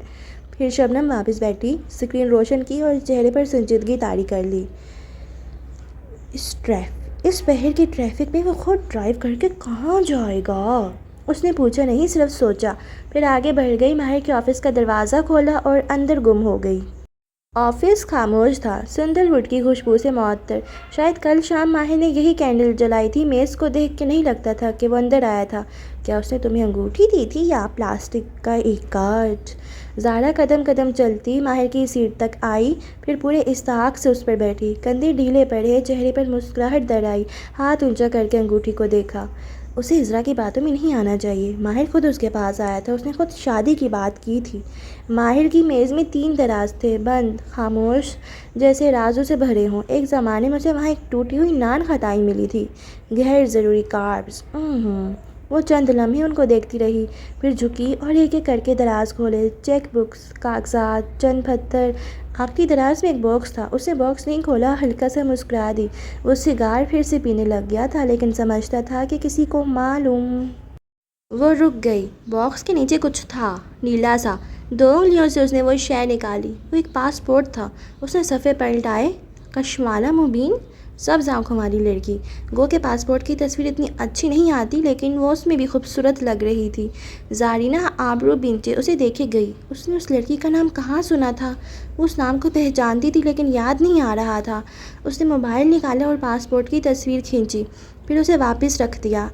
پھر شبنم واپس بیٹھی، اسکرین روشن کی اور چہرے پر سنجیدگی طاری کر لی۔ اس بہر کی ٹریفک میں وہ خود ڈرائیو کر کے کہاں جائے گا؟ اس نے پوچھا نہیں، صرف سوچا، پھر آگے بڑھ گئی۔ ماہر کے آفس کا دروازہ کھولا اور اندر گم ہو گئی۔ آفس خاموش تھا، سندل ووڈ کی خوشبو سے معطر۔ شاید کل شام ماہر نے یہی کینڈل جلائی تھی۔ میز کو دیکھ کے نہیں لگتا تھا کہ وہ اندر آیا تھا۔ کیا اس نے تمہیں انگوٹھی دی تھی یا پلاسٹک کا ایک کارڈ؟ زارا قدم قدم چلتی ماہر کی سیٹ تک آئی، پھر پورے استحقاق سے اس پر بیٹھی۔ کندھے ڈھیلے پڑے، چہرے پر مسکراہٹ در آئی۔ ہاتھ اونچا کر کے انگوٹھی کو دیکھا۔ اسے عذرا کی باتوں میں نہیں آنا چاہیے۔ ماہر خود اس کے پاس آیا تھا، اس نے خود شادی کی بات کی تھی۔ ماہر کی میز میں 3 دراز تھے، بند، خاموش، جیسے رازوں سے بھرے ہوں۔ ایک زمانے میں اسے وہاں ایک ٹوٹی ہوئی نان خطائی ملی تھی، غیر ضروری کاربز۔ وہ چند لمحے ان کو دیکھتی رہی، پھر جھکی اور ایک ایک کر کے دراز کھولے۔ چیک بکس، کاغذات، چند پتھر، آخری دراز میں ایک باکس تھا۔ اس نے باکس نہیں کھولا، ہلکا سا مسکرا دی۔ وہ سگار پھر سے پینے لگ گیا تھا، لیکن سمجھتا تھا کہ کسی کو معلوم۔ وہ رک گئی۔ باکس کے نیچے کچھ تھا، نیلا سا۔ 2 انگلیوں سے اس نے وہ شے نکالی۔ وہ ایک پاسپورٹ تھا۔ اس نے صفحے پلٹائے۔ کشمالہ مبین، سبز آنکھوں والی لڑکی۔ گو کہ پاسپورٹ کی تصویر اتنی اچھی نہیں آتی، لیکن وہ اس میں بھی خوبصورت لگ رہی تھی۔ زارینہ آبرو بینچے اسے دیکھے گئی۔ اس نے اس لڑکی کا نام کہاں سنا تھا؟ وہ اس نام کو پہچانتی تھی، لیکن یاد نہیں آ رہا تھا۔ اس نے موبائل نکالا اور پاسپورٹ کی تصویر کھینچی، پھر اسے واپس رکھ دیا۔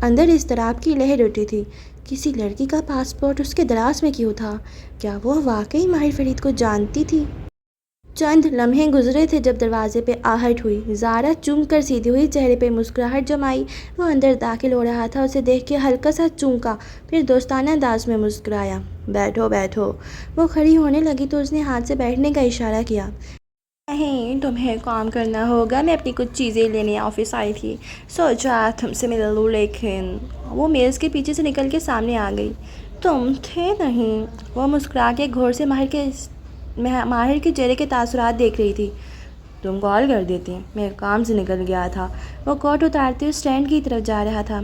اندر اضطراب کی لہر اٹھی تھی۔ کسی لڑکی کا پاسپورٹ اس کے دراز میں کیوں تھا؟ کیا وہ واقعی ماہر فرید کو جانتی تھی؟ چند لمحے گزرے تھے جب دروازے پہ آہٹ ہوئی۔ زارا چونک کر سیدھی ہوئی، چہرے پہ مسکراہٹ جمائی۔ وہ اندر داخل ہو رہا تھا، اسے دیکھ کے ہلکا سا چونکا، پھر دوستانہ انداز میں مسکرایا۔ بیٹھو بیٹھو۔ وہ کھڑی ہونے لگی تو اس نے ہاتھ سے بیٹھنے کا اشارہ کیا۔ نہیں، تمہیں کام کرنا ہوگا، میں اپنی کچھ چیزیں لینے آفس آئی تھی، سوچا تم سے مل لوں، لیکن وہ میز کے پیچھے سے نکل کے سامنے آ گئی۔ تم تھے نہیں؟ وہ مسکرا کے غور سے ماہر کے چہرے کے تاثرات دیکھ رہی تھی۔ تم کال کر دیتی، میں کام سے نکل گیا تھا۔ وہ کوٹ اتارتے اسٹینڈ کی طرف جا رہا تھا۔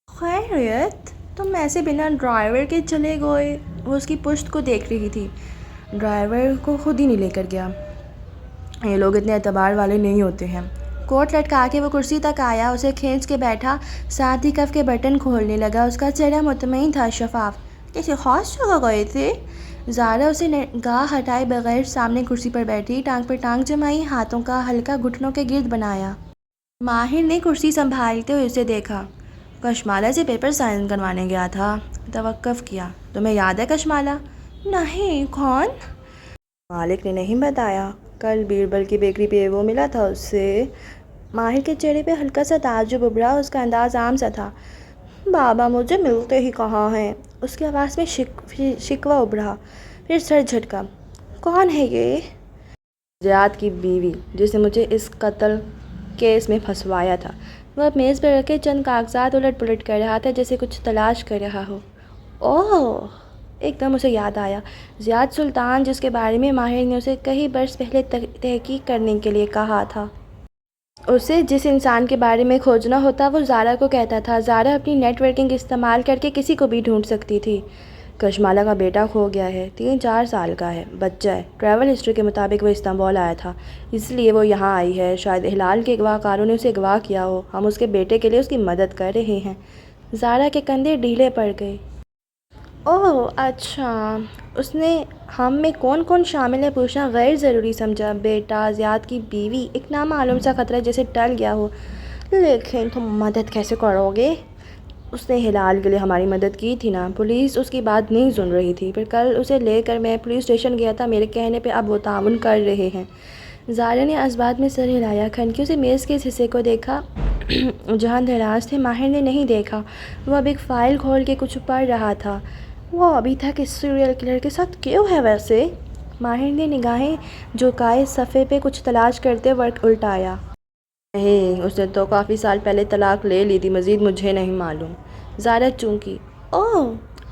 خیریت، تم ایسے بنا ڈرائیور کے چلے گئے؟ وہ اس کی پشت کو دیکھ رہی تھی۔ ڈرائیور کو خود ہی نہیں لے کر گیا، یہ لوگ اتنے اعتبار والے نہیں ہوتے ہیں۔ کوٹ لٹکا کے وہ کرسی تک آیا، اسے کھینچ کے بیٹھا، ساتھ ہی کف کے بٹن کھولنے لگا۔ اس کا چہرہ مطمئن تھا، شفاف۔ کسی خاص جگہ گئے تھے؟ زارا اسے نگاہ ہٹائے بغیر سامنے کرسی پر بیٹھی، ٹانگ پر ٹانگ جمائی، ہاتھوں کا ہلکا گھٹنوں کے گرد بنایا۔ ماہر نے کرسی سنبھالتے ہوئے اسے دیکھا۔ کشمالہ سے پیپر سائن کروانے گیا تھا۔ توقف کیا۔ تمہیں یاد ہے کشمالہ؟ نہیں، کون؟ مالک نے نہیں بتایا؟ کل بیربل کی بیکری پہ وہ ملا تھا اس سے۔ ماہر کے چہرے پہ ہلکا سا تعجب ابھرا، اس کا انداز عام سا تھا۔ بابا مجھے ملتے ہی کہاں ہیں؟ اس کی آواز میں شکوہ ابھرا، پھر سر جھٹکا۔ کون ہے یہ؟ زیاد کی بیوی، جس نے مجھے اس قتل کیس میں پھنسوایا تھا۔ وہ اب میز پر رکھے چند کاغذات الٹ پلٹ کر رہا تھا، جیسے کچھ تلاش کر رہا ہو۔ اوہ! ایک دم اسے یاد آیا، زیاد سلطان، جس کے بارے میں ماہر نے اسے کئی برس پہلے تحقیق کرنے کے لیے کہا تھا۔ اسے جس انسان کے بارے میں کھوجنا ہوتا وہ زارا کو کہتا تھا۔ زارا اپنی نیٹ ورکنگ استعمال کر کے کسی کو بھی ڈھونڈ سکتی تھی۔ کشمالہ کا بیٹا کھو گیا ہے، 3-4 سال کا ہے، بچہ ہے۔ ٹریول ہسٹری کے مطابق وہ استنبول آیا تھا، اس لیے وہ یہاں آئی ہے۔ شاید ہلال کے اغوا کاروں نے اسے اغوا کیا ہو۔ ہم اس کے بیٹے کے لیے اس کی مدد کر رہے ہیں۔ زارا کے کندھے ڈھیلے پڑ گئے۔ اوہ اچھا، اس نے ہم میں کون کون شامل ہے پوچھنا غیر ضروری سمجھا۔ بیٹا، زیاد کی بیوی، ایک نامعلوم سا خطرہ جیسے ٹل گیا ہو۔ لیکن تم مدد کیسے کرو گے؟ اس نے ہلال کے لیے ہماری مدد کی تھی نا۔ پولیس اس کی بات نہیں سن رہی تھی، پھر کل اسے لے کر میں پولیس اسٹیشن گیا تھا، میرے کہنے پہ اب وہ تعاون کر رہے ہیں۔ زارا نے اسبات میں سر ہلایا، کھنکیوں سے میز کے اس حصے کو دیکھا جہاں دراز تھے۔ ماہر نے نہیں دیکھا۔ وہ اب ایک فائل کھول کے کچھ پڑھ رہا تھا۔ وہ ابھی تک اس سیریل کلر کے ساتھ کیوں ہے ویسے؟ ماہر نے نگاہیں جھکائے، صفحے پہ کچھ تلاش کرتے ورق الٹایا۔ نہیں، اس نے تو کافی سال پہلے طلاق لے لی تھی، مزید مجھے نہیں معلوم۔ زارا چونکی۔ اوہ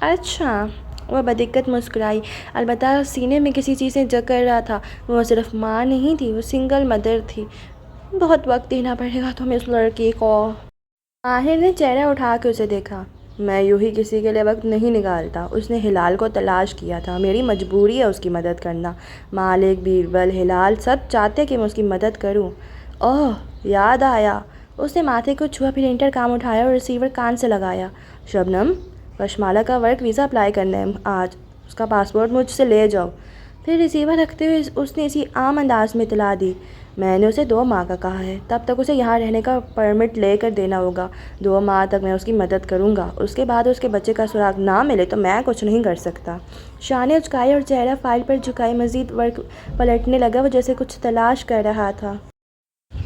اچھا۔ وہ بدقت مسکرائی۔ البتہ سینے میں کسی چیز سے جکڑ رہا تھا۔ وہ صرف ماں نہیں تھی، وہ سنگل مدر تھی۔ بہت وقت دینا پڑے گا تمہیں اس لڑکی کو۔ ماہر نے چہرہ اٹھا کے اسے دیکھا۔ میں یوں ہی کسی کے لیے وقت نہیں نکالتا۔ اس نے ہلال کو تلاش کیا تھا، میری مجبوری ہے اس کی مدد کرنا۔ مالک، بیربل، ہلال سب چاہتے کہ میں اس کی مدد کروں۔ اوہ یاد آیا۔ اس نے ماتھے کو چھوا، پھر انٹر کام اٹھایا اور ریسیور کان سے لگایا۔ شبنم، کشمالہ کا ورک ویزا اپلائی کرنا ہے آج، اس کا پاسپورٹ مجھ سے لے جاؤ۔ پھر ریسیور رکھتے ہوئے اس نے اسی عام انداز میں اطلاع دی۔ میں نے اسے 2 ماہ کا کہا ہے، تب تک اسے یہاں رہنے کا پرمٹ لے کر دینا ہوگا۔ 2 ماہ تک میں اس کی مدد کروں گا، اس کے بعد اس کے بچے کا سراغ نہ ملے تو میں کچھ نہیں کر سکتا۔ شانے اچکائے اور چہرہ فائل پر جھکائے مزید ورق پلٹنے لگا، وہ جیسے کچھ تلاش کر رہا تھا۔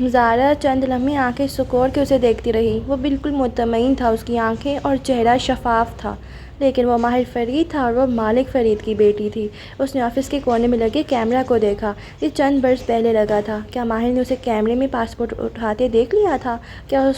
زارا چند لمحے آنکھیں سکوڑ کے اسے دیکھتی رہی۔ وہ بالکل مطمئن تھا، اس کی آنکھیں اور چہرہ شفاف تھا، لیکن وہ ماہر فرید تھا اور وہ مالک فرید کی بیٹی تھی۔ اس نے آفس کے کونے میں لگے کیمرہ کو دیکھا۔ یہ چند برس پہلے لگا تھا۔ کیا ماہر نے اسے کیمرے میں پاسپورٹ اٹھاتے دیکھ لیا تھا؟ کیا اس